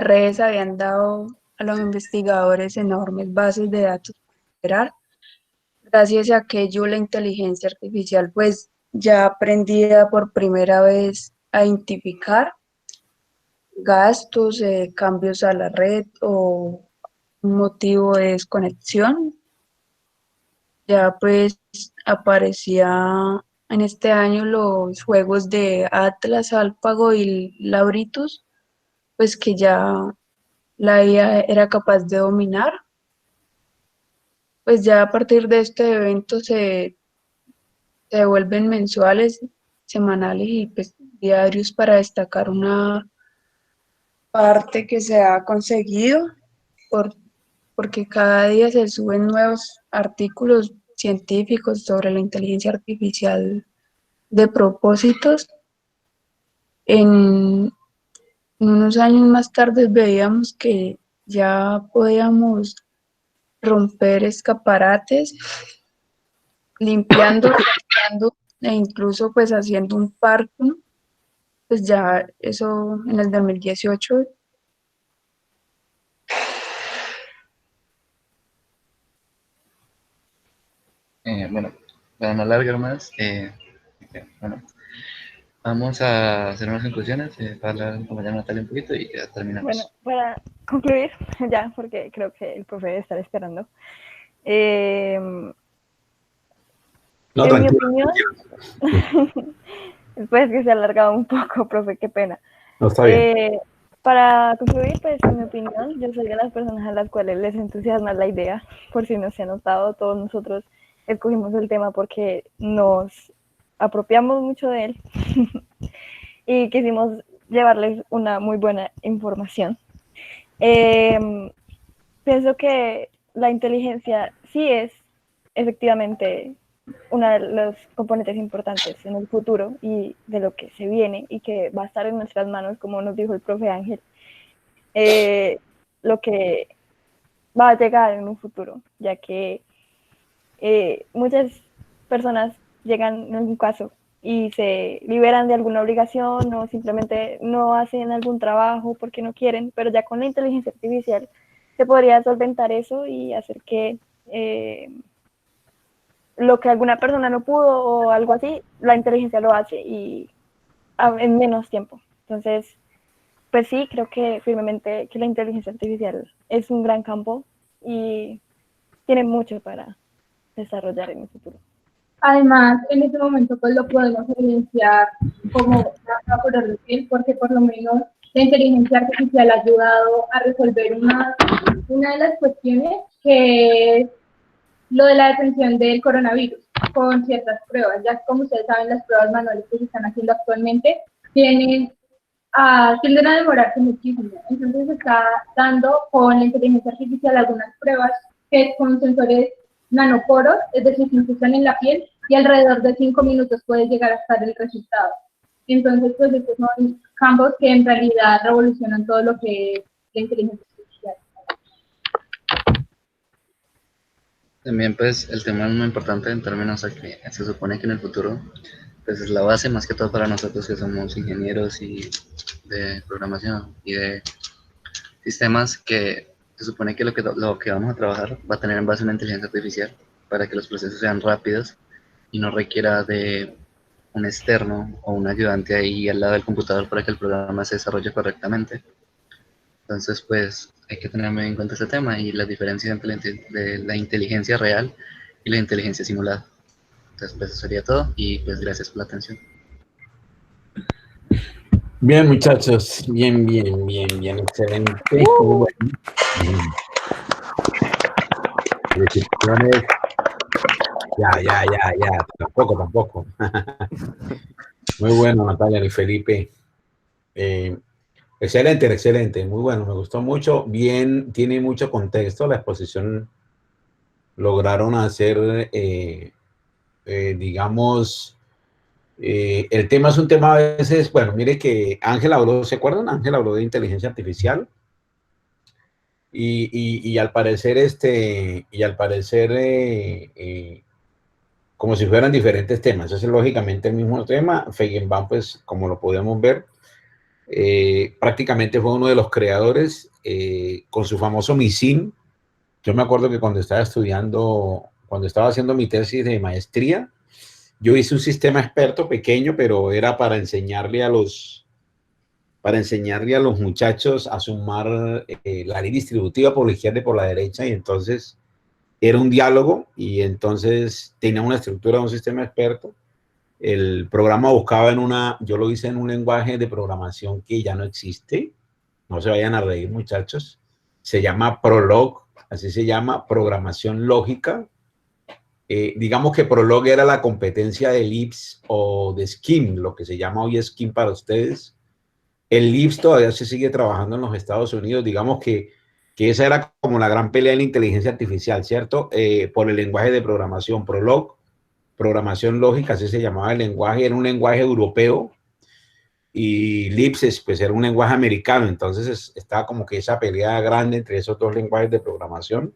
redes habían dado a los investigadores enormes bases de datos para operar. Gracias a aquello, la inteligencia artificial pues ya aprendía por primera vez a identificar gastos, cambios a la red o un motivo de desconexión. Ya pues aparecía en este año los juegos de Atlas, AlphaGo y Lauritus, pues que ya la IA era capaz de dominar. Pues ya a partir de este evento se vuelven mensuales, semanales y pues diarios para destacar una parte que se ha conseguido, por, porque cada día se suben nuevos artículos científicos sobre la inteligencia artificial de propósitos. En unos años más tarde veíamos que ya podíamos romper escaparates, limpiando, limpiando e incluso pues haciendo un parque, pues ya eso en el 2018. Bueno, para no alargar más, bueno, vamos a hacer unas conclusiones para hablar con compañera Natalia un poquito y ya terminamos. Bueno, para concluir, ya, porque creo que el profe debe estar esperando. No, En mi tranquilo. opinión, después que se ha alargado un poco, profe, qué pena. No, está bien. Para concluir, pues en mi opinión, yo soy de las personas a las cuales les entusiasma la idea. Por si no se ha notado, todos nosotros escogimos el tema porque nos apropiamos mucho de él y quisimos llevarles una muy buena información. Pienso que la inteligencia sí es efectivamente uno de los componentes importantes en el futuro y de lo que se viene y que va a estar en nuestras manos, como nos dijo el profe Ángel, lo que va a llegar en un futuro, ya que muchas personas llegan en algún caso y se liberan de alguna obligación o simplemente no hacen algún trabajo porque no quieren, pero ya con la inteligencia artificial se podría solventar eso y hacer que lo que alguna persona no pudo o algo así, la inteligencia lo hace y en menos tiempo. Entonces, pues sí, creo que firmemente que la inteligencia artificial es un gran campo y tiene mucho para desarrollar en el futuro. Además, en este momento pues lo podemos evidenciar como una color de piel, porque por lo menos la inteligencia artificial ha ayudado a resolver una de las cuestiones, que es lo de la detención del coronavirus con ciertas pruebas. Ya como ustedes saben, las pruebas manuales que se están haciendo actualmente tienden a demorarse muchísimo. Entonces se está dando con la inteligencia artificial algunas pruebas que con sensores nanoporos, es decir, que están en la piel, y alrededor de 5 minutos puede llegar a estar el resultado. Entonces, pues estos son campos que en realidad revolucionan todo lo que es la inteligencia artificial. También pues el tema es muy importante en términos de que se supone que en el futuro pues es la base más que todo para nosotros que somos ingenieros y de programación y de sistemas, que se supone que lo que vamos a trabajar va a tener en base una inteligencia artificial para que los procesos sean rápidos y no requiera de un externo o un ayudante ahí al lado del computador para que el programa se desarrolle correctamente. Entonces, pues hay que tener muy en cuenta este tema y la diferencia entre la inteligencia real y la inteligencia simulada. Entonces, pues eso sería todo y pues gracias por la atención. Bien, muchachos. Bien, excelente. Muy bueno. Felicitaciones. Ya. Tampoco. Muy bueno, Natalia y Felipe. Excelente. Muy bueno, me gustó mucho. Bien, tiene mucho contexto. La exposición lograron hacer, digamos, El tema es un tema a veces, bueno, mire que Ángel habló, ¿se acuerdan? Ángel habló de inteligencia artificial y al parecer, como si fueran diferentes temas. Es lógicamente el mismo tema. Feigenbaum, pues, como lo podemos ver, prácticamente fue uno de los creadores con su famoso MISIN. Yo me acuerdo que cuando estaba haciendo mi tesis de maestría, yo hice un sistema experto pequeño, pero era para enseñarle a los muchachos a sumar la ley distributiva por la izquierda y por la derecha, y entonces era un diálogo, y entonces tenía una estructura de un sistema experto. El programa buscaba yo lo hice en un lenguaje de programación que ya no existe, no se vayan a reír, muchachos, se llama Prolog, así se llama, programación lógica. Digamos que Prolog era la competencia de Lisp o de Scheme, lo que se llama hoy Scheme para ustedes. El Lisp todavía se sigue trabajando en los Estados Unidos, digamos que esa era como la gran pelea de la inteligencia artificial, ¿cierto? Por el lenguaje de programación Prolog, programación lógica, así se llamaba el lenguaje, era un lenguaje europeo, y Lisp pues era un lenguaje americano, entonces estaba como que esa pelea grande entre esos dos lenguajes de programación.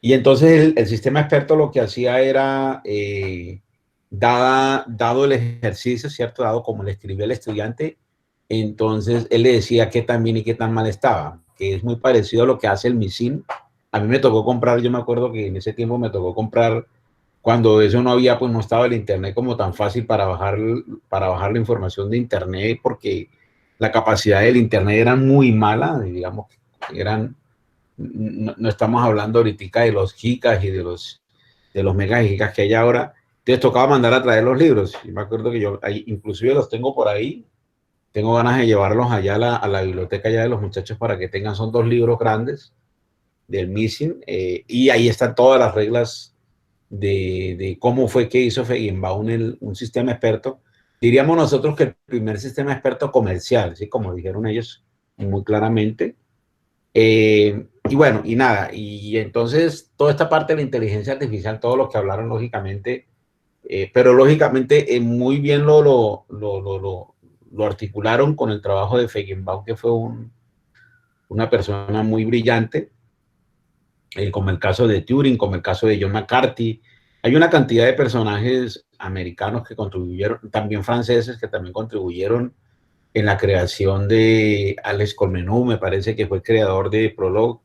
Y entonces el sistema experto lo que hacía era, dado el ejercicio, ¿cierto? Dado como le escribía el estudiante, entonces él le decía qué tan bien y qué tan mal estaba, que es muy parecido a lo que hace el MISIN. A mí me tocó comprar, yo me acuerdo que en ese tiempo me tocó comprar, cuando eso no había, pues no estaba el internet como tan fácil para bajar la información de internet, porque la capacidad del internet era muy mala, digamos, no estamos hablando ahorita de los gigas y de los megagigas que hay ahora. Entonces tocaba mandar a traer los libros. Y me acuerdo que yo, inclusive los tengo por ahí, tengo ganas de llevarlos allá a la biblioteca allá de los muchachos para que tengan, son 2 libros grandes del MISIN, y ahí están todas las reglas de cómo fue que hizo Feigenbaum un sistema experto. Diríamos nosotros que el primer sistema experto comercial, ¿sí? Como dijeron ellos muy claramente. Y bueno, y nada, y entonces toda esta parte de la inteligencia artificial, todo lo que hablaron lógicamente, pero lógicamente muy bien lo articularon con el trabajo de Feigenbaum, que fue una persona muy brillante, como el caso de Turing, como el caso de John McCarthy. Hay una cantidad de personajes americanos que contribuyeron, también franceses que también contribuyeron en la creación de Alex Colmenau, me parece que fue el creador de Prolog,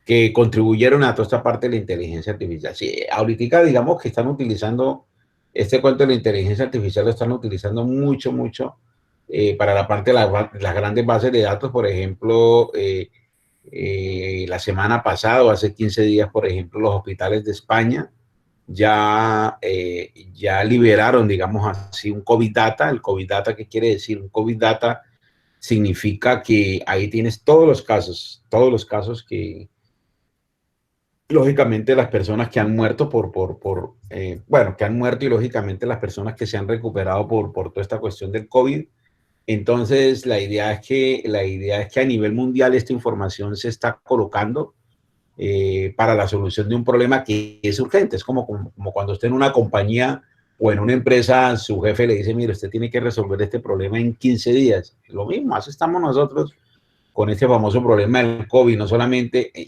que contribuyeron a toda esta parte de la inteligencia artificial. Sí, ahorita digamos que están utilizando este cuento de la inteligencia artificial, lo están utilizando mucho para la parte de las grandes bases de datos. Por ejemplo, la semana pasada o hace 15 días, por ejemplo, los hospitales de España ya liberaron, digamos así, un COVID data. El COVID data, ¿qué quiere decir? Un COVID data significa que ahí tienes todos los casos que, lógicamente, las personas que han muerto que han muerto, y lógicamente las personas que se han recuperado por toda esta cuestión del COVID. Entonces, la idea es que a nivel mundial esta información se está colocando para la solución de un problema que es urgente. Es como cuando usted en una compañía o en una empresa, su jefe le dice, mire, usted tiene que resolver este problema en 15 días. Lo mismo, así estamos nosotros con este famoso problema del COVID.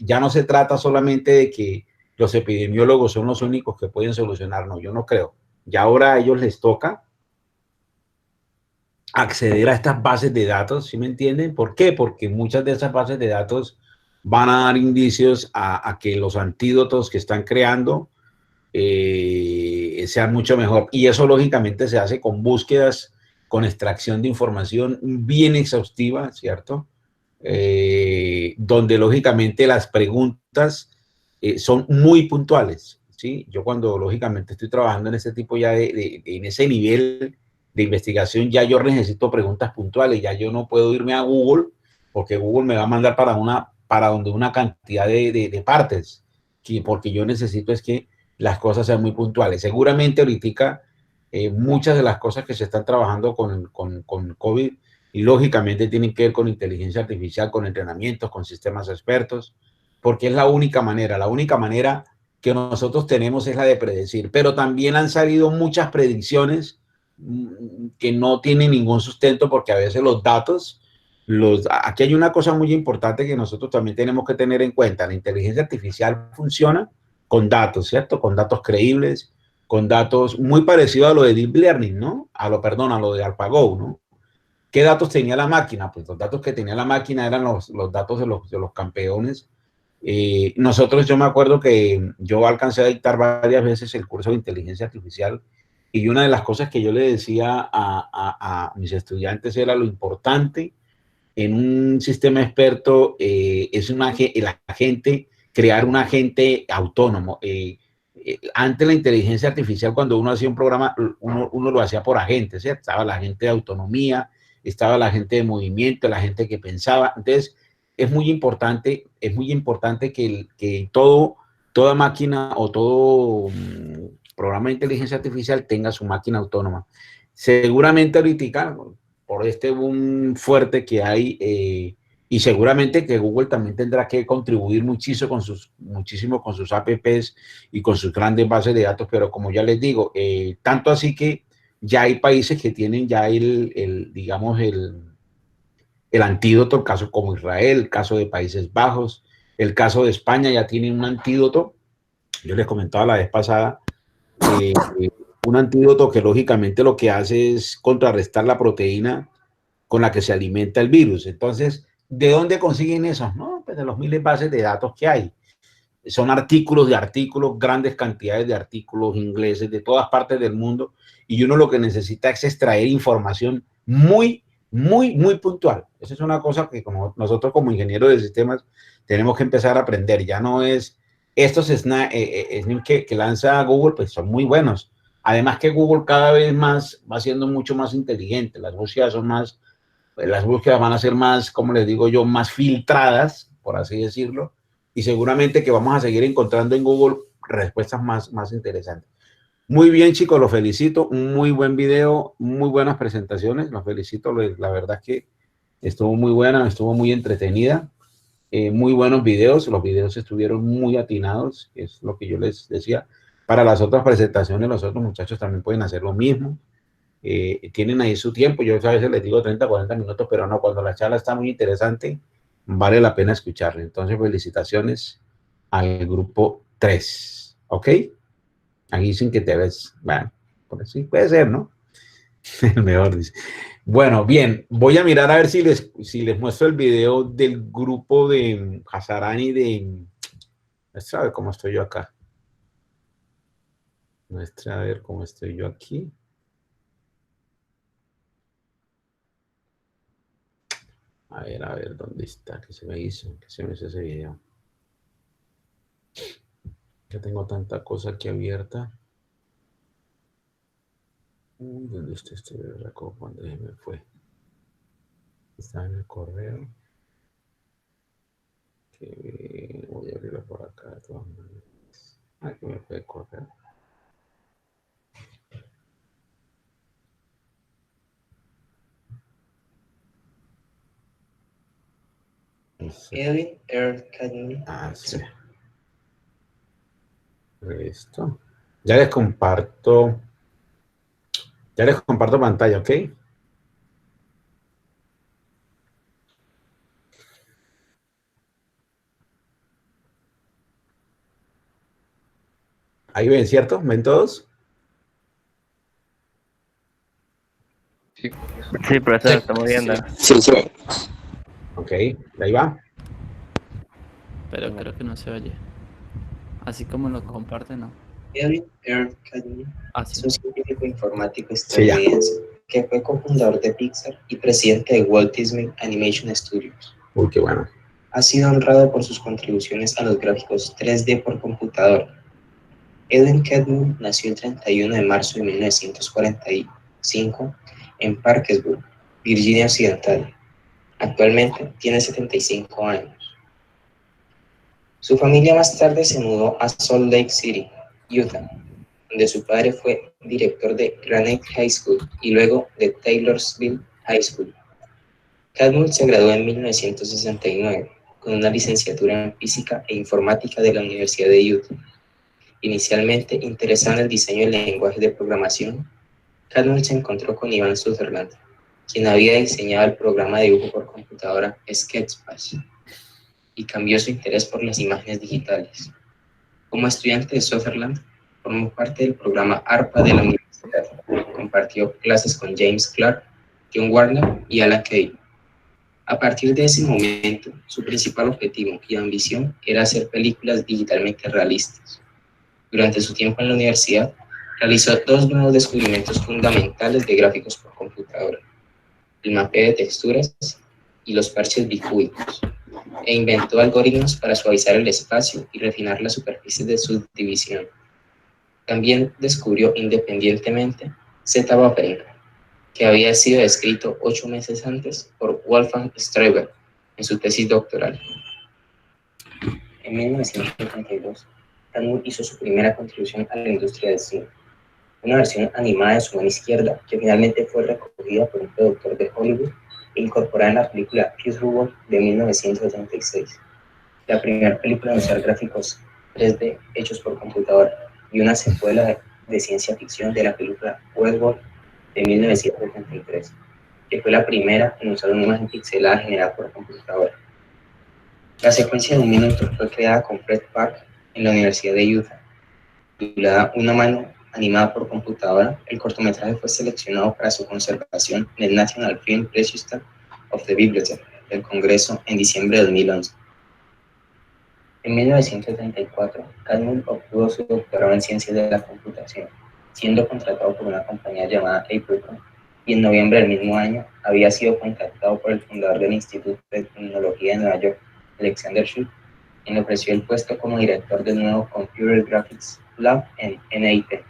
Ya no se trata solamente de que los epidemiólogos son los únicos que pueden solucionarlo. Yo no creo. Ya ahora a ellos les toca acceder a estas bases de datos, ¿sí me entienden? ¿Por qué? Porque muchas de esas bases de datos van a dar indicios a que los antídotos que están creando sean mucho mejor. Y eso lógicamente se hace con búsquedas, con extracción de información bien exhaustiva, ¿cierto? Donde lógicamente las preguntas son muy puntuales, ¿sí? Yo cuando lógicamente estoy trabajando en ese tipo ya en ese nivel de investigación, ya yo necesito preguntas puntuales, ya yo no puedo irme a Google, porque Google me va a mandar para donde una cantidad de partes, porque yo necesito es que las cosas sean muy puntuales. Seguramente ahorita muchas de las cosas que se están trabajando con COVID, y lógicamente tienen que ver con inteligencia artificial, con entrenamientos, con sistemas expertos, porque es la única manera que nosotros tenemos es la de predecir. Pero también han salido muchas predicciones que no tienen ningún sustento, porque a veces los datos, aquí hay una cosa muy importante que nosotros también tenemos que tener en cuenta. La inteligencia artificial funciona con datos, ¿cierto? Con datos creíbles, con datos muy parecidos a lo de Deep Learning, ¿no? A lo de AlphaGo, ¿no? ¿Qué datos tenía la máquina? Pues los datos que tenía la máquina eran los datos de los campeones. Yo me acuerdo que yo alcancé a dictar varias veces el curso de inteligencia artificial, y una de las cosas que yo le decía a mis estudiantes era lo importante en un sistema experto es crear un agente autónomo. Antes la inteligencia artificial, cuando uno hacía un programa, uno lo hacía por agentes, ¿cierto? Estaba la agente de autonomía, estaba la agente de movimiento, la gente que pensaba. Entonces, es muy importante que toda máquina o todo programa de inteligencia artificial tenga su máquina autónoma. Seguramente ahorita, por este boom fuerte que hay, y seguramente que Google también tendrá que contribuir muchísimo con sus apps y con sus grandes bases de datos, pero como ya les digo, tanto así que ya hay países que tienen ya digamos, el antídoto, el caso como Israel, el caso de Países Bajos, el caso de España ya tiene un antídoto. Yo les comentaba la vez pasada, un antídoto que lógicamente lo que hace es contrarrestar la proteína con la que se alimenta el virus. Entonces, ¿de dónde consiguen esos? No, pues de los miles de bases de datos que hay. Son artículos de artículos, grandes cantidades de artículos ingleses de todas partes del mundo, y uno lo que necesita es extraer información muy, muy, muy puntual. Esa es una cosa que nosotros como ingenieros de sistemas tenemos que empezar a aprender. Ya no es estos que lanza Google, pues son muy buenos. Además que Google cada vez más va siendo mucho más inteligente. Las búsquedas van a ser más, como les digo yo, más filtradas, por así decirlo, y seguramente que vamos a seguir encontrando en Google respuestas más interesantes. Muy bien, chicos, los felicito. Un muy buen video, muy buenas presentaciones. Los felicito. La verdad es que estuvo muy buena, estuvo muy entretenida. Muy buenos videos. Los videos estuvieron muy atinados, es lo que yo les decía. Para las otras presentaciones, los otros muchachos también pueden hacer lo mismo. Tienen ahí su tiempo. Yo a veces les digo 30, 40 minutos, pero no, cuando la charla está muy interesante, vale la pena escucharla. Entonces, felicitaciones al grupo 3. ¿Ok? Aquí dicen que te ves. Bueno, pues sí, puede ser, ¿no? El mejor dice. Bueno, bien. Voy a mirar a ver si les muestro el video del grupo de Hazarani Muestra a ver cómo estoy yo acá. Muestra a ver cómo estoy yo aquí. A ver, ¿dónde está? ¿Qué se me hizo? ¿Qué se me hizo ese video? Ya tengo tanta cosa aquí abierta. ¿Dónde está este reco? ¿Cuándo se me fue? Está en el correo. Voy a abrirlo por acá de todas maneras. Aquí me fue el correo. Edwin R. Cadman. Sí. Listo. Ya les comparto pantalla, ¿ok? Ahí ven, ¿cierto? ¿Ven todos? Sí, profesor, estamos viendo. Sí. Ok, ahí va. Pero creo que no se oye. Así como lo comparte, ¿no? Edwin R. Cadman Sí. es un científico informático estadounidense que fue cofundador de Pixar y presidente de Walt Disney Animation Studios. Uy, qué bueno. Ha sido honrado por sus contribuciones a los gráficos 3D por computadora. Edwin Cadman nació el 31 de marzo de 1945 en Parkersburg, Virginia Occidental. Actualmente tiene 75 años. Su familia más tarde se mudó a Salt Lake City, Utah, donde su padre fue director de Granite High School y luego de Taylorsville High School. Cadman se graduó en 1969 con una licenciatura en Física e Informática de la Universidad de Utah. Inicialmente interesado en el diseño de lenguajes de programación, Catmull se encontró con Ivan Sutherland, quien había diseñado el programa de dibujo por computadora Sketchfab, y cambió su interés por las imágenes digitales. Como estudiante de Sutherland, formó parte del programa ARPA de la universidad. Compartió clases con James Clark, John Warner y Alan Kay. A partir de ese momento, su principal objetivo y ambición era hacer películas digitalmente realistas. Durante su tiempo en la universidad, realizó dos nuevos descubrimientos fundamentales de gráficos por computadora: el mapeo de texturas y los parches bicúbicos, e inventó algoritmos para suavizar el espacio y refinar las superficies de subdivisión. También descubrió independientemente Z-buffering, que había sido descrito 8 meses antes por Wolfgang Streiber en su tesis doctoral. En 1972, Catmull hizo su primera contribución a la industria del cine, una versión animada de Su mano izquierda, que finalmente fue recogida por un productor de Hollywood e incorporada en la película Peace Robot de 1976, la primera película en usar gráficos 3D hechos por computadora, y una secuela de ciencia ficción de la película Westworld de 1973, que fue la primera en usar una imagen pixelada generada por computadora. La secuencia de 1 minuto fue creada con Fred Park en la Universidad de Utah. Titulada Una mano animada por computadora, el cortometraje fue seleccionado para su conservación en el National Film Register of the Bibliothèque del Congreso en diciembre de 2011. En 1974, Catmull obtuvo su doctorado en Ciencias de la Computación, siendo contratado por una compañía llamada Apricot, y en noviembre del mismo año había sido contactado por el fundador del Instituto de Tecnología de Nueva York, Alexander Schiff, quien le ofreció el puesto como director del nuevo Computer Graphics Lab en NIT.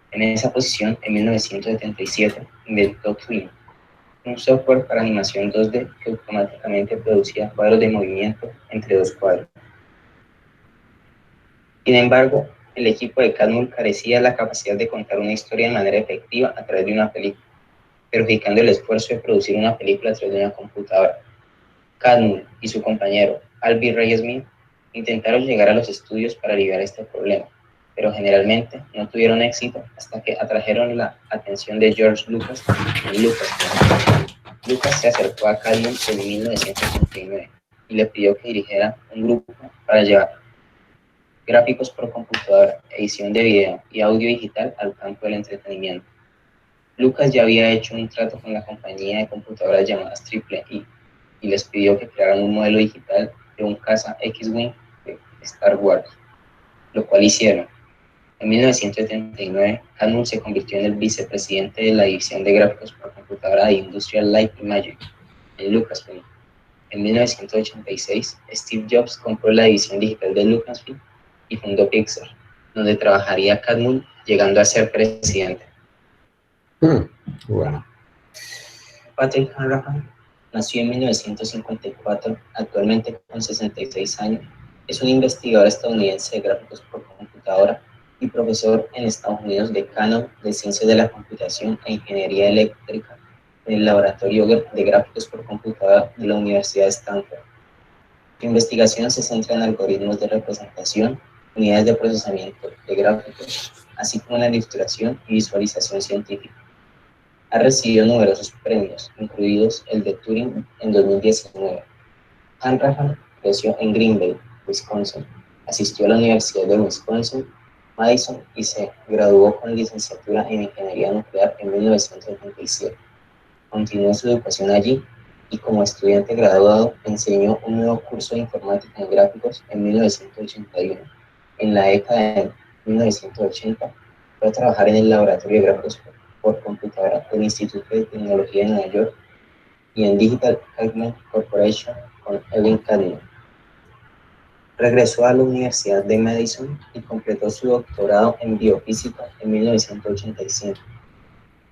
En esa posición, en 1977, inventó Twin, un software para animación 2D que automáticamente producía cuadros de movimiento entre dos cuadros. Sin embargo, el equipo de Catmull carecía de la capacidad de contar una historia de manera efectiva a través de una película, perjudicando el esfuerzo de producir una película a través de una computadora. Catmull y su compañero Alvy Ray Smith intentaron llegar a los estudios para aliviar este problema, pero generalmente no tuvieron éxito hasta que atrajeron la atención de George Lucas en Lucasfilm. Lucas se acercó a Catmull en 1989 y le pidió que dirigiera un grupo para llevar gráficos por computadora, edición de video y audio digital al campo del entretenimiento. Lucas ya había hecho un trato con la compañía de computadoras llamadas Triple E y les pidió que crearan un modelo digital de un caza X-Wing de Star Wars, lo cual hicieron. En 1979, Catmull se convirtió en el vicepresidente de la división de gráficos por computadora de Industrial Light and Magic en Lucasfilm. En 1986, Steve Jobs compró la división digital de Lucasfilm y fundó Pixar, donde trabajaría Catmull, llegando a ser presidente. Bueno. Patrick Hanrahan nació en 1954, actualmente con 66 años. Es un investigador estadounidense de gráficos por computadora y profesor en Estados Unidos decano de Ciencias de la Computación e Ingeniería Eléctrica en el Laboratorio de Gráficos por Computadora de la Universidad de Stanford. Su investigación se centra en algoritmos de representación, unidades de procesamiento de gráficos, así como en la ilustración y visualización científica. Ha recibido numerosos premios, incluidos el de Turing en 2019. Hanrahan creció en Green Bay, Wisconsin. Asistió a la Universidad de Wisconsin, Madison y se graduó con licenciatura en Ingeniería Nuclear en 1987. Continuó su educación allí y como estudiante graduado enseñó un nuevo curso de informática en gráficos en 1981. En la década de 1980 fue a trabajar en el Laboratorio de Gráficos por Computadora del Instituto de Tecnología de Nueva York y en Digital Eggman Corporation con Edwin Catmull. Regresó a la Universidad de Madison y completó su doctorado en biofísica en 1985.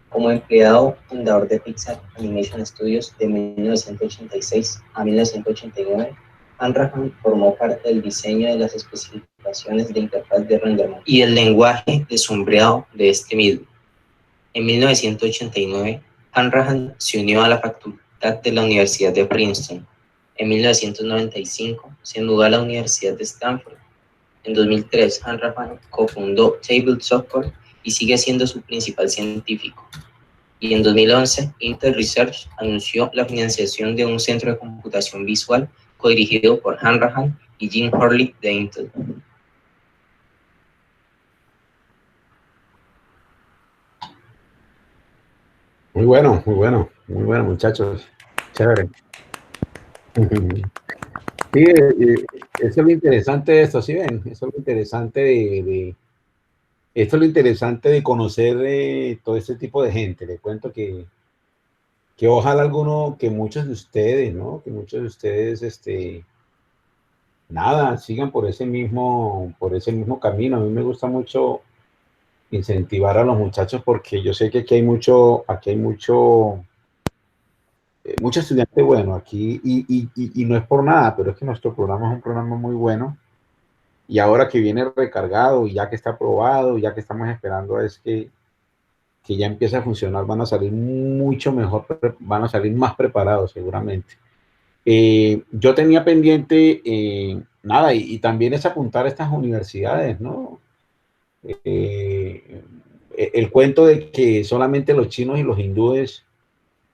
Como empleado fundador de Pixar Animation Studios de 1986 a 1989, Hanrahan formó parte del diseño de las especificaciones de interfaz de renderment y el lenguaje de sombreado de este mismo. En 1989, Hanrahan se unió a la facultad de la Universidad de Princeton. En 1995, se mudó a la Universidad de Stanford. En 2003, Hanrahan cofundó Table Software y sigue siendo su principal científico. Y en 2011, Intel Research anunció la financiación de un centro de computación visual codirigido por Hanrahan y Jim Hurley de Intel. Muy bueno, muchachos. Chévere. Sí, eso es lo interesante de esto, ¿sí ven? Eso es lo interesante esto es lo interesante de conocer todo este tipo de gente. Les cuento que ojalá que muchos de ustedes, ¿no? Que muchos de ustedes, nada, sigan por ese mismo camino. A mí me gusta mucho incentivar a los muchachos porque yo sé que aquí hay mucho estudiante bueno aquí y no es por nada, pero es que nuestro programa es un programa muy bueno y ahora que viene recargado y ya que está aprobado, ya que estamos esperando es que ya empiece a funcionar, van a salir mucho mejor, van a salir más preparados seguramente. Yo tenía pendiente, nada, y también es apuntar a estas universidades, ¿no? El cuento de que solamente los chinos y los hindúes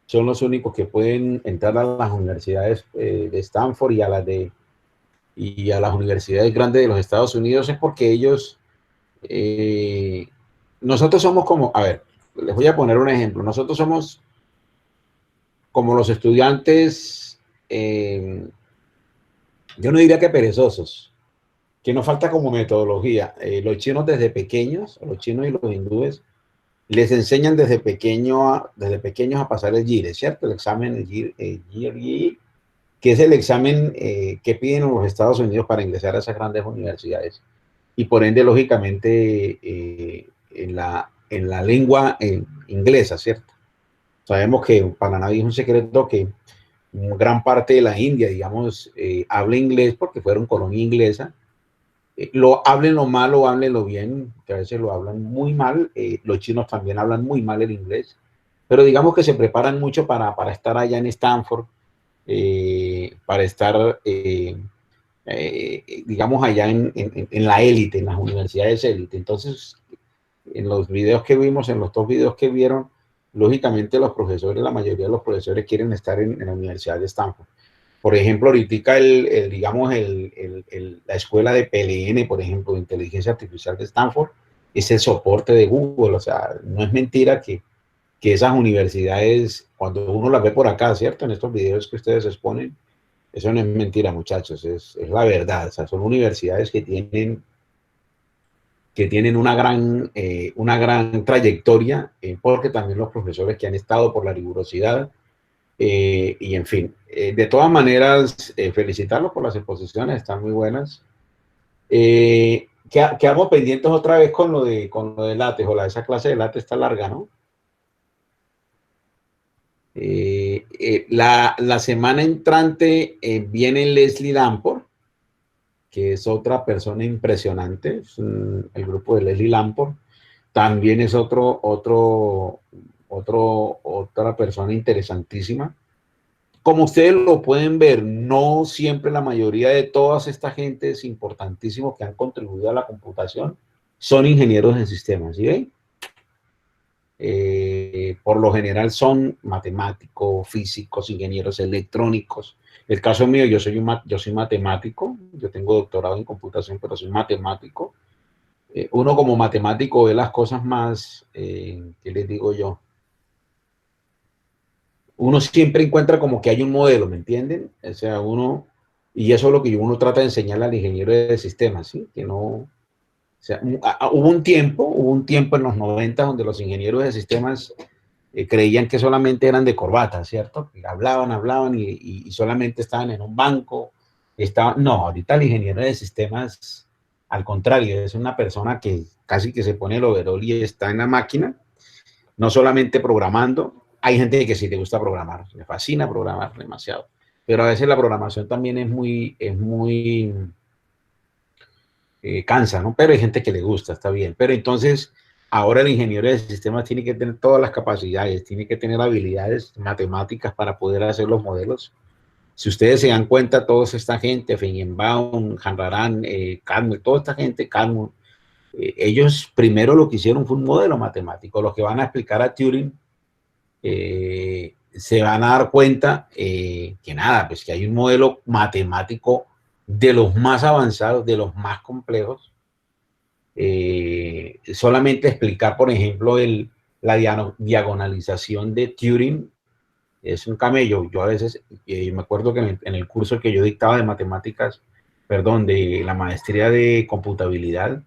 son los únicos que pueden entrar a las universidades de Stanford y a las universidades grandes de los Estados Unidos es porque ellos, nosotros somos como, a ver, les voy a poner un ejemplo, nosotros somos como los estudiantes, yo no diría que perezosos, que nos falta como metodología. Los chinos desde pequeños, los chinos y los hindúes, les enseñan desde pequeños a pasar el GIRE, ¿cierto? El examen, el GIRE, que es el examen que piden en los Estados Unidos para ingresar a esas grandes universidades. Y por ende, lógicamente, en la lengua inglesa, ¿cierto? Sabemos que para nadie es un secreto que gran parte de la India, digamos, habla inglés porque fueron colonia inglesa. Hablen lo malo, hablen lo bien, que a veces lo hablan muy mal. Los chinos también hablan muy mal el inglés, pero digamos que se preparan mucho para estar allá en Stanford, para estar, digamos, allá en la élite, en las universidades élite. Entonces, en los videos que vimos, en los 2 videos que vieron, lógicamente los profesores, la mayoría de los profesores quieren estar en la Universidad de Stanford. Por ejemplo, ahorita digamos, la escuela de PLN, por ejemplo, de inteligencia artificial de Stanford, es el soporte de Google. O sea, no es mentira que esas universidades, cuando uno las ve por acá, ¿cierto? En estos videos que ustedes exponen, eso no es mentira, muchachos, es la verdad. O sea, son universidades que tienen una gran trayectoria, porque también los profesores que han estado por la rigurosidad, y en fin, de todas maneras, felicitarlos por las exposiciones, están muy buenas. Quedamos pendientes otra vez con lo de látex, o esa clase de látex está larga, ¿no? La semana entrante viene Leslie Lamport, que es otra persona impresionante, es el grupo de Leslie Lamport, también es otra persona interesantísima. Como ustedes lo pueden ver, no siempre la mayoría de todas estas gentes importantísimos que han contribuido a la computación son ingenieros en sistemas, ¿sí ven? Por lo general son matemáticos, físicos, ingenieros electrónicos. El caso mío, yo soy matemático, yo tengo doctorado en computación, pero soy matemático. Uno como matemático ve las cosas más, ¿qué les digo yo? Uno siempre encuentra como que hay un modelo, ¿me entienden? O sea, y eso es lo que uno trata de enseñarle al ingeniero de sistemas, ¿sí? Que no, o sea, hubo un tiempo en los 90 donde los ingenieros de sistemas creían que solamente eran de corbata, ¿cierto? Que hablaban y solamente estaban en un banco. No, ahorita el ingeniero de sistemas, al contrario, es una persona que casi que se pone el overol y está en la máquina, no solamente programando. Hay gente que sí le gusta programar, le fascina programar demasiado, pero a veces la programación también es muy cansa, ¿no? Pero hay gente que le gusta, está bien. Pero entonces, ahora el ingeniero de sistemas tiene que tener todas las capacidades, tiene que tener habilidades matemáticas para poder hacer los modelos. Si ustedes se dan cuenta, toda esta gente, Feigenbaum, Hanrahan, Cadmu, toda esta gente, Cadmu, Ellos primero lo que hicieron fue un modelo matemático. Los que van a explicar a Turing se van a dar cuenta que nada, pues que hay un modelo matemático de los más avanzados, de los más complejos. Solamente explicar, por ejemplo, la diagonalización de Turing es un camello. Yo a veces, me acuerdo que en el curso que yo dictaba de matemáticas, perdón, de la maestría de computabilidad,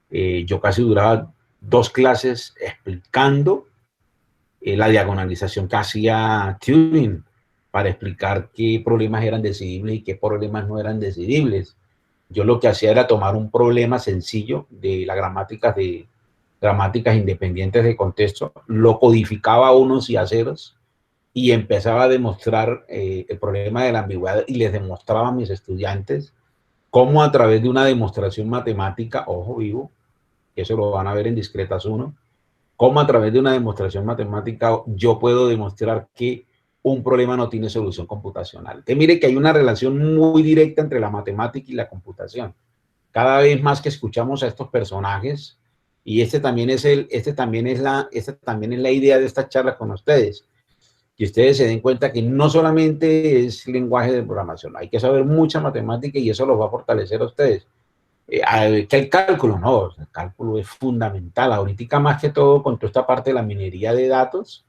yo casi duraba 2 clases explicando la diagonalización que hacía Turing para explicar qué problemas eran decidibles y qué problemas no eran decidibles. Yo lo que hacía era tomar un problema sencillo de las gramáticas independientes de contexto, lo codificaba a unos y a ceros y empezaba a demostrar el problema de la ambigüedad, y les demostraba a mis estudiantes cómo a través de una demostración matemática, ojo vivo, eso lo van a ver en Discretas 1, cómo a través de una demostración matemática yo puedo demostrar que un problema no tiene solución computacional. Que mire que hay una relación muy directa entre la matemática y la computación. Cada vez más que escuchamos a estos personajes, y esta también es la idea de esta charla con ustedes, que ustedes se den cuenta que no solamente es lenguaje de programación, hay que saber mucha matemática y eso los va a fortalecer a ustedes. Que el cálculo, no, el cálculo es fundamental, ahorita más que todo con toda esta parte de la minería de datos,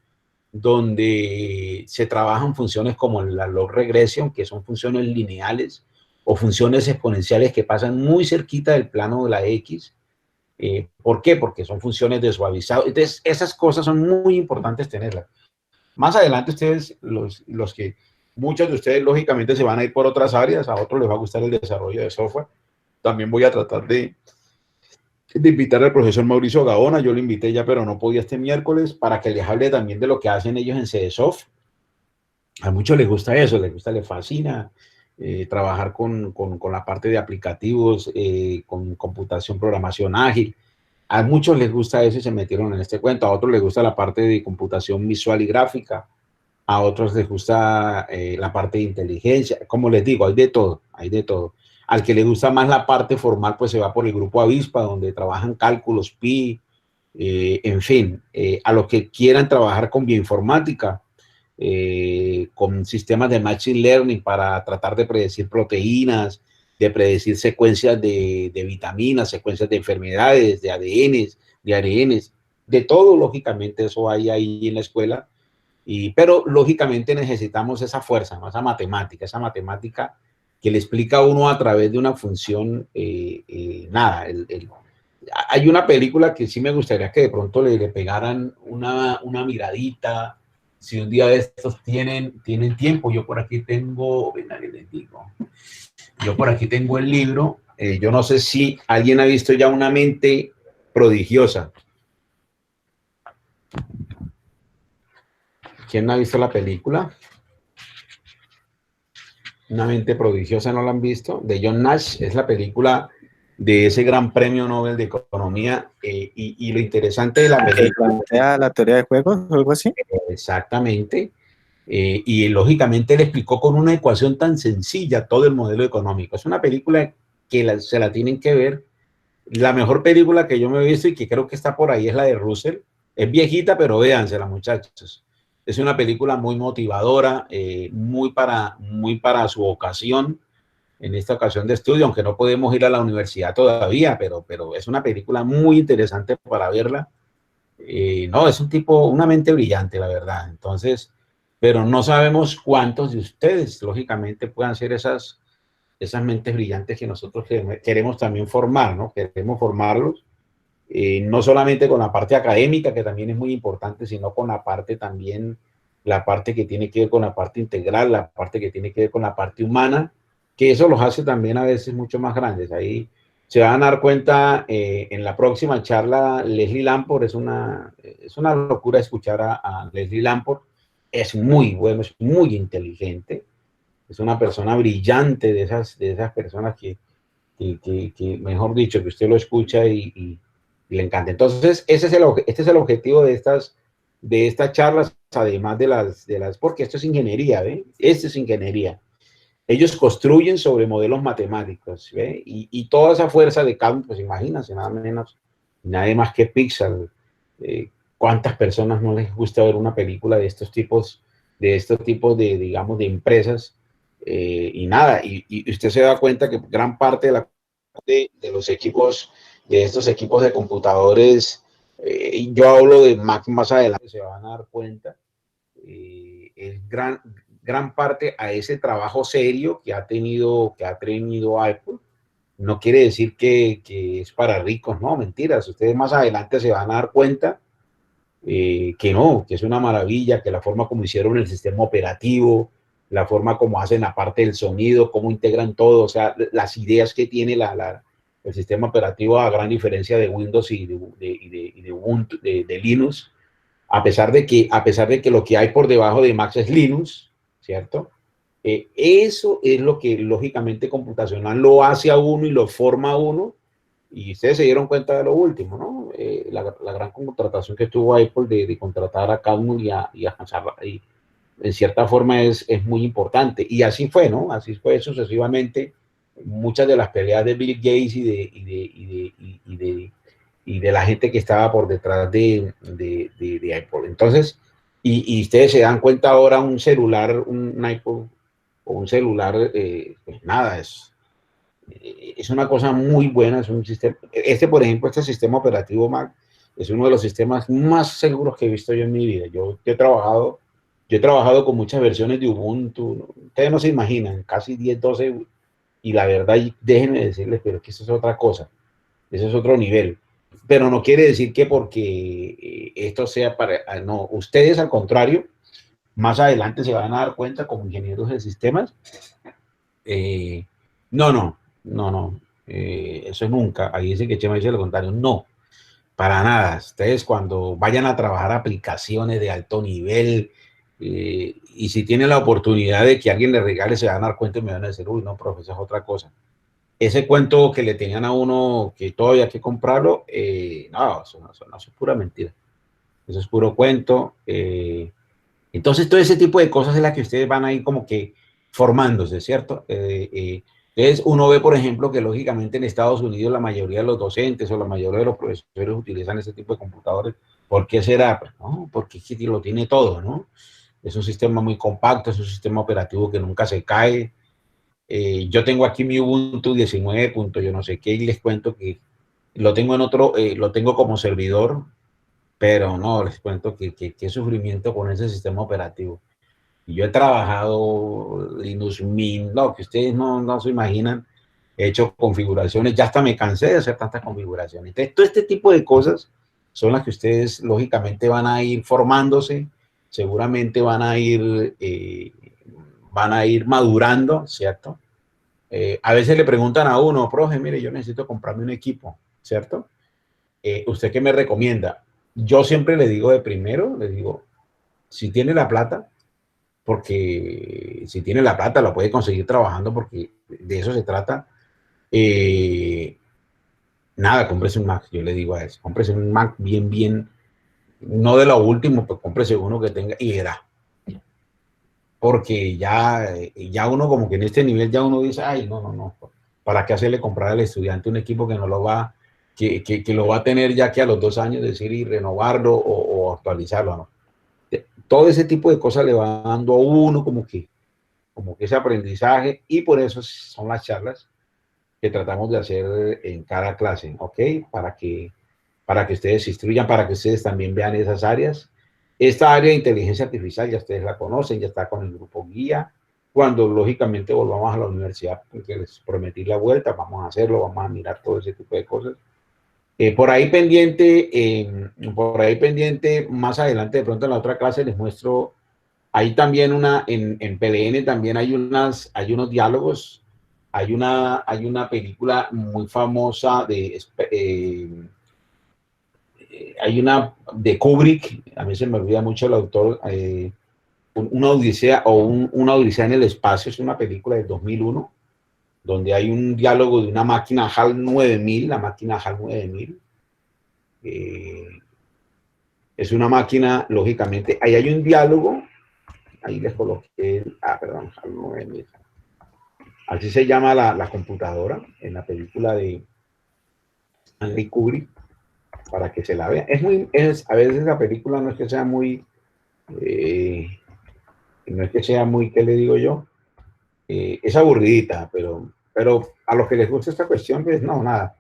donde se trabajan funciones como la log regression, que son funciones lineales o funciones exponenciales que pasan muy cerquita del plano de la X. ¿Por qué? Porque son funciones de suavizado. Entonces, esas cosas son muy importantes tenerlas. Más adelante ustedes, los que, muchos de ustedes lógicamente se van a ir por otras áreas, a otros les va a gustar el desarrollo de software. También voy a tratar de invitar al profesor Mauricio Gaona. Yo lo invité ya, pero no podía este miércoles, para que les hable también de lo que hacen ellos en CDSoft. A muchos les gusta eso, les fascina trabajar con la parte de aplicativos, con computación, programación ágil. A muchos les gusta eso y se metieron en este cuento. A otros les gusta la parte de computación visual y gráfica. A otros les gusta la parte de inteligencia. Como les digo, hay de todo, hay de todo. Al que le gusta más la parte formal, pues se va por el grupo Avispa, donde trabajan cálculos, pi, en fin. A los que quieran trabajar con bioinformática, con sistemas de machine learning para tratar de predecir proteínas, de predecir secuencias de vitaminas, secuencias de enfermedades, de ADNs, de ARNs, de todo, lógicamente, eso hay ahí en la escuela. Pero, lógicamente, necesitamos esa fuerza, ¿no? Esa matemática que le explica a uno a través de una función, nada. Hay una película que sí me gustaría que de pronto le pegaran una miradita, si un día de estos tienen tiempo. Yo por aquí tengo, venga, les digo, yo por aquí tengo el libro. Yo no sé si alguien ha visto ya Una mente prodigiosa. ¿Quién no ha visto la película? Una mente prodigiosa, ¿no la han visto? De John Nash, es la película de ese gran premio Nobel de Economía, y lo interesante de la película... ¿Plantea la teoría de juegos o algo así? Exactamente. Y lógicamente le explicó con una ecuación tan sencilla todo el modelo económico. Es una película que se la tienen que ver. La mejor película que yo me he visto y que creo que está por ahí es la de Russell. Es viejita, pero véansela, muchachos. Es una película muy motivadora, muy para su ocasión, en esta ocasión de estudio, aunque no podemos ir a la universidad todavía, pero es una película muy interesante para verla. No, es una mente brillante, la verdad. Entonces, pero no sabemos cuántos de ustedes, lógicamente, puedan ser esas mentes brillantes que nosotros queremos también formar, ¿no? Queremos formarlos, no solamente con la parte académica, que también es muy importante, sino con la parte también, la parte que tiene que ver con la parte integral, la parte que tiene que ver con la parte humana, que eso los hace también a veces mucho más grandes. Ahí se van a dar cuenta en la próxima charla. Leslie Lamport, es una locura escuchar a Leslie Lamport. Es muy bueno, es muy inteligente, es una persona brillante, de esas personas que mejor dicho, que usted lo escucha y le encanta. Entonces, este es el objetivo de estas charlas, además de las porque esto es ingeniería, ¿ve? Esto es ingeniería. Ellos construyen sobre modelos matemáticos, ¿ve? Y toda esa fuerza de cambio, pues imagínense, nada menos, nada más que Pixar. ¿Cuántas personas no les gusta ver una película de estos tipos de, digamos, de empresas? Y nada, y usted se da cuenta que gran parte de los equipos, de estos equipos de computadores, yo hablo de Mac más adelante, se van a dar cuenta, es gran parte a ese trabajo serio que ha tenido Apple. No quiere decir que es para ricos, no, mentiras. Ustedes más adelante se van a dar cuenta que no, que es una maravilla, que la forma como hicieron el sistema operativo, la forma como hacen la parte del sonido, cómo integran todo, o sea, las ideas que tiene el sistema operativo, a gran diferencia de Windows y de Ubuntu, de Linux, a pesar de que lo que hay por debajo de Mac es Linux, ¿cierto? Eso es lo que lógicamente computacional lo hace a uno y lo forma a uno. Y ustedes se dieron cuenta de lo último, ¿no? La gran contratación que tuvo Apple de contratar a Cadmus y a Hansard, y en cierta forma es muy importante. Y así fue, ¿no? Así fue sucesivamente. Muchas de las peleas de Bill Gates y de la gente que estaba por detrás de Apple. Entonces, y ustedes se dan cuenta ahora, un celular, un iPod o un celular, pues nada, es una cosa muy buena, es un sistema, por ejemplo, este sistema operativo Mac es uno de los sistemas más seguros que he visto yo en mi vida. Yo he trabajado con muchas versiones de Ubuntu, ustedes no se imaginan, casi 10, 12, y la verdad, déjenme decirles, pero que eso es otra cosa, eso es otro nivel. Pero no quiere decir que porque esto sea para, no, ustedes al contrario, más adelante se van a dar cuenta como ingenieros de sistemas, no, eso nunca, ahí dice que Chema dice lo contrario, no, para nada. Ustedes cuando vayan a trabajar aplicaciones de alto nivel, y si tienen la oportunidad de que alguien les regale, se van a dar cuenta y me van a decir, uy, no, profe, eso es otra cosa. Ese cuento que le tenían a uno que todavía hay que comprarlo, no, eso es pura mentira. Eso es puro cuento. Entonces, todo ese tipo de cosas es la que ustedes van a ir como que formándose, ¿cierto? Entonces, uno ve, por ejemplo, que lógicamente en Estados Unidos la mayoría de los docentes o la mayoría de los profesores utilizan ese tipo de computadores. ¿Por qué será? Pues no, porque es que lo tiene todo, ¿no? Es un sistema muy compacto, es un sistema operativo que nunca se cae. Yo tengo aquí mi Ubuntu 19. Yo no sé qué, y les cuento que lo tengo en otro, lo tengo como servidor, pero no, les cuento que qué sufrimiento con ese sistema operativo. Y yo he trabajado Linux Mint, no, que ustedes no se imaginan, he hecho configuraciones, ya hasta me cansé de hacer tantas configuraciones. Entonces, todo este tipo de cosas son las que ustedes lógicamente van a ir formándose, seguramente van a ir madurando, ¿cierto? A veces le preguntan a uno, profe, mire, yo necesito comprarme un equipo, ¿cierto? ¿Usted qué me recomienda? Yo siempre le digo de primero, le digo, si tiene la plata, porque si tiene la plata la puede conseguir trabajando, porque de eso se trata. Nada, cómprese un Mac, yo le digo a eso, cómprese un Mac bien, no de lo último, pues cómprese uno que tenga, y verá. Porque ya uno como que en este nivel ya uno dice, ay, no, ¿para qué hacerle comprar al estudiante un equipo que no lo va, que lo va a tener ya que a los 2 años decir y renovarlo o actualizarlo, ¿no? Todo ese tipo de cosas le va dando a uno como que ese aprendizaje, y por eso son las charlas que tratamos de hacer en cada clase, ¿ok? Para que ustedes se instruyan, para que ustedes también vean esas áreas. Esta área de inteligencia artificial ya ustedes la conocen, ya está con el grupo guía. Cuando lógicamente volvamos a la universidad, porque les prometí la vuelta, vamos a hacerlo, vamos a mirar todo ese tipo de cosas. Por ahí pendiente, más adelante, de pronto en la otra clase les muestro, hay también en PLN también hay unos diálogos, hay una película muy famosa hay una de Kubrick, a mí se me olvida mucho el autor, una odisea una odisea en el espacio, es una película de 2001, donde hay un diálogo de una máquina HAL 9000, la máquina HAL 9000. Es una máquina, lógicamente, ahí hay un diálogo, ahí les coloqué, perdón, HAL 9000. Así se llama la computadora en la película de Stanley Kubrick, para que se la vea. A veces la película no es que sea muy, ¿qué le digo yo? Es aburridita, pero a los que les gusta esta cuestión, pues no, nada.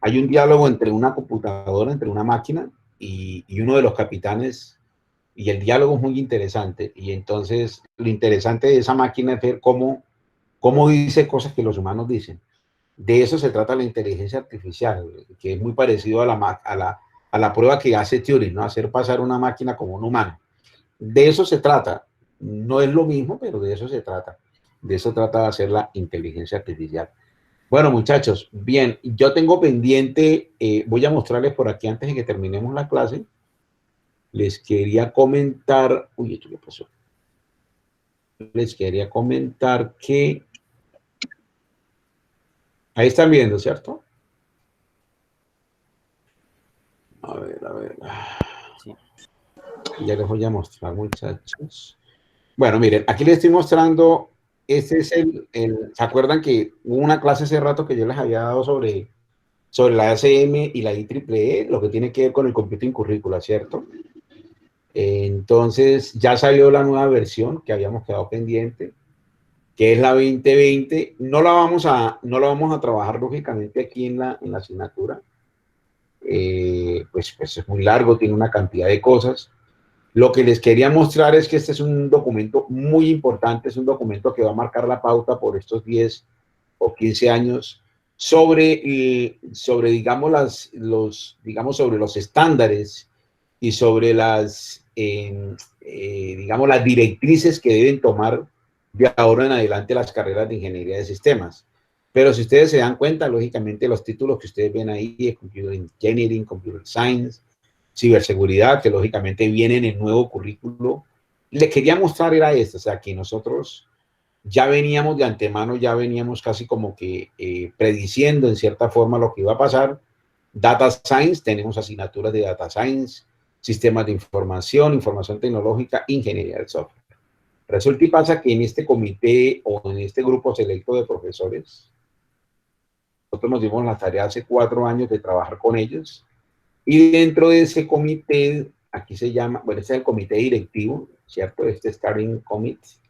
Hay un diálogo entre una computadora, entre una máquina y uno de los capitanes, y el diálogo es muy interesante. Y entonces, lo interesante de esa máquina es ver cómo dice cosas que los humanos dicen. De eso se trata la inteligencia artificial, que es muy parecido a la prueba que hace Turing, ¿no? Hacer pasar una máquina como un humano. De eso se trata. No es lo mismo, pero de eso se trata. De eso trata de hacer la inteligencia artificial. Bueno, muchachos, bien, yo tengo pendiente, voy a mostrarles por aquí antes de que terminemos la clase. Les quería comentar, uy, ¿esto qué pasó? Les quería comentar que, ahí están viendo, ¿cierto? A ver. Sí. Ya les voy a mostrar, muchachos. Bueno, miren, aquí les estoy mostrando, este es ¿se acuerdan que hubo una clase hace rato que yo les había dado sobre la ACM y la IEEE, lo que tiene que ver con el Computing Curricular, ¿cierto? Entonces, ya salió la nueva versión que habíamos quedado pendiente, que es la 2020. No la vamos a trabajar lógicamente aquí en la asignatura. Pues es muy largo, tiene una cantidad de cosas. Lo que les quería mostrar es que este es un documento muy importante, es un documento que va a marcar la pauta por estos 10 o 15 años sobre digamos, sobre los estándares y sobre digamos, las directrices que deben tomar de ahora en adelante las carreras de ingeniería de sistemas. Pero si ustedes se dan cuenta, lógicamente los títulos que ustedes ven ahí es Computer Engineering, Computer Science, ciberseguridad, que lógicamente viene en el nuevo currículo. Les quería mostrar era esto, o sea, que nosotros ya veníamos de antemano, ya veníamos casi como que prediciendo en cierta forma lo que iba a pasar. Data Science, tenemos asignaturas de Data Science, sistemas de información tecnológica, ingeniería del software. Resulta y pasa que en este comité o en este grupo selecto de profesores, nosotros nos dimos la tarea hace 4 años de trabajar con ellos. Y dentro de ese comité, aquí se llama, bueno, este es el comité directivo, ¿cierto? Este Starting Committee.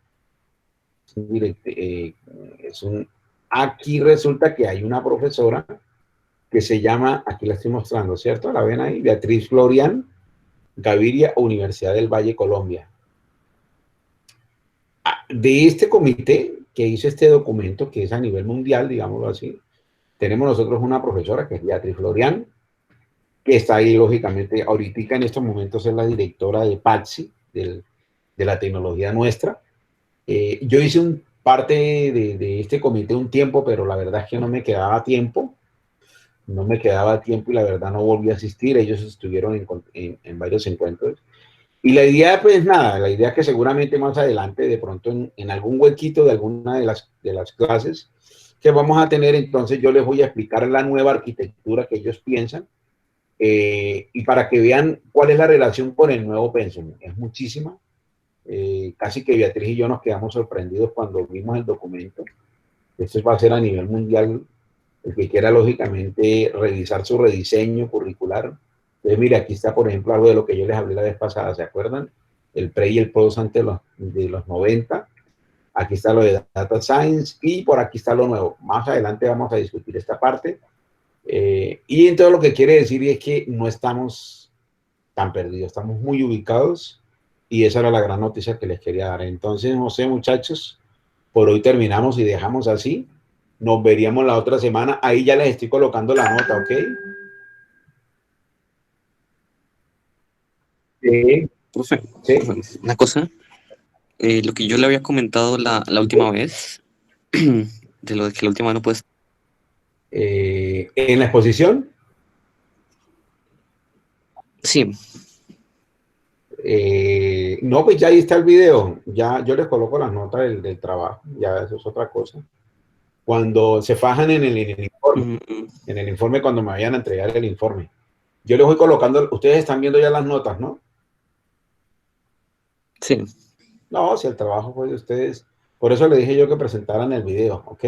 Aquí resulta que hay una profesora que se llama, aquí la estoy mostrando, ¿cierto? La ven ahí, Beatriz Florian Gaviria, Universidad del Valle, Colombia. De este comité que hizo este documento, que es a nivel mundial, digámoslo así, tenemos nosotros una profesora que es Beatriz Florian, que está ahí, lógicamente, ahorita en estos momentos es la directora de PATSI, de la tecnología nuestra. Yo hice parte de este comité un tiempo, pero la verdad es que no me quedaba tiempo y la verdad no volví a asistir. Ellos estuvieron en varios encuentros. Y la idea, pues nada, la idea es que seguramente más adelante, de pronto en algún huequito de alguna de las clases que vamos a tener, entonces yo les voy a explicar la nueva arquitectura que ellos piensan. Y para que vean cuál es la relación con el nuevo pensum, es muchísima. Casi que Beatriz y yo nos quedamos sorprendidos cuando vimos el documento. Esto va a ser a nivel mundial. El que quiera, lógicamente, revisar su rediseño curricular. Entonces, mire, aquí está, por ejemplo, algo de lo que yo les hablé la vez pasada, ¿se acuerdan? El pre y el post antes de los 90. Aquí está lo de Data Science y por aquí está lo nuevo. Más adelante vamos a discutir esta parte. Y entonces lo que quiere decir es que no estamos tan perdidos, estamos muy ubicados y esa era la gran noticia que les quería dar. Entonces, no sé, muchachos, por hoy terminamos y dejamos así. Nos veríamos la otra semana. Ahí ya les estoy colocando la nota, ¿ok? Profe, una cosa, lo que yo le había comentado la última vez, de lo de que la última vez no puedes... ¿En la exposición? Sí. No, pues ya ahí está el video. Ya yo les coloco las notas del trabajo. Ya eso es otra cosa. Cuando se fajan en el informe, en el informe cuando me vayan a entregar el informe. Yo les voy colocando, ustedes están viendo ya las notas, ¿no? Sí. No, si el trabajo fue de ustedes. Por eso le dije yo que presentaran el video, ¿ok?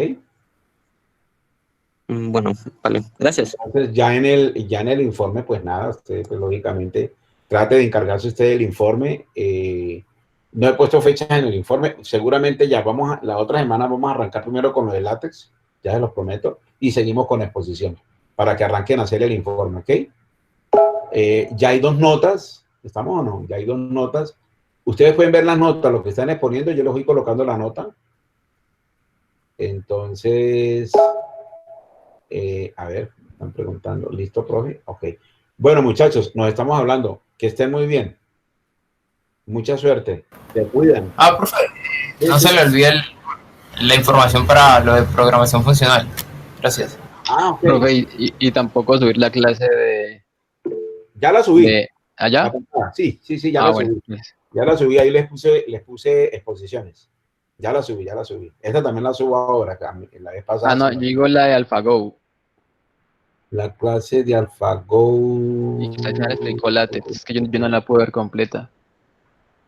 Bueno, vale, gracias. Entonces, ya en el informe, pues nada, usted, pues, lógicamente, trate de encargarse usted del informe. No he puesto fechas en el informe. Seguramente ya la otra semana vamos a arrancar primero con lo de látex, ya se los prometo, y seguimos con la exposición, para que arranquen a hacer el informe, ¿ok? Ya hay 2 notas, ¿estamos o no? Ya hay 2 notas. Ustedes pueden ver las notas, lo que están exponiendo, yo les voy colocando la nota. Entonces, a ver, están preguntando, ¿listo, profe? Ok. Bueno, muchachos, nos estamos hablando. Que estén muy bien. Mucha suerte. Se cuidan. Ah, profe, no se le olvide la información para lo de programación funcional. Gracias. Ah, ok. Profe, y tampoco subir la clase de... Ya la subí. ¿Allá? Sí, ya la subí. Ya la subí, ahí les puse exposiciones. Ya la subí. Esta también la subo ahora, la vez pasada. Ah, no, yo digo la de AlphaGo. La clase de AlphaGo. Y que usted ya le explicó látex, es que yo no la puedo ver completa.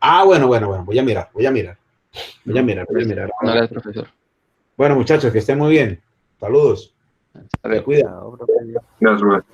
Ah, bueno, voy a mirar. No, gracias, profesor. Bueno, muchachos, que estén muy bien. Saludos. Se cuidan. Gracias,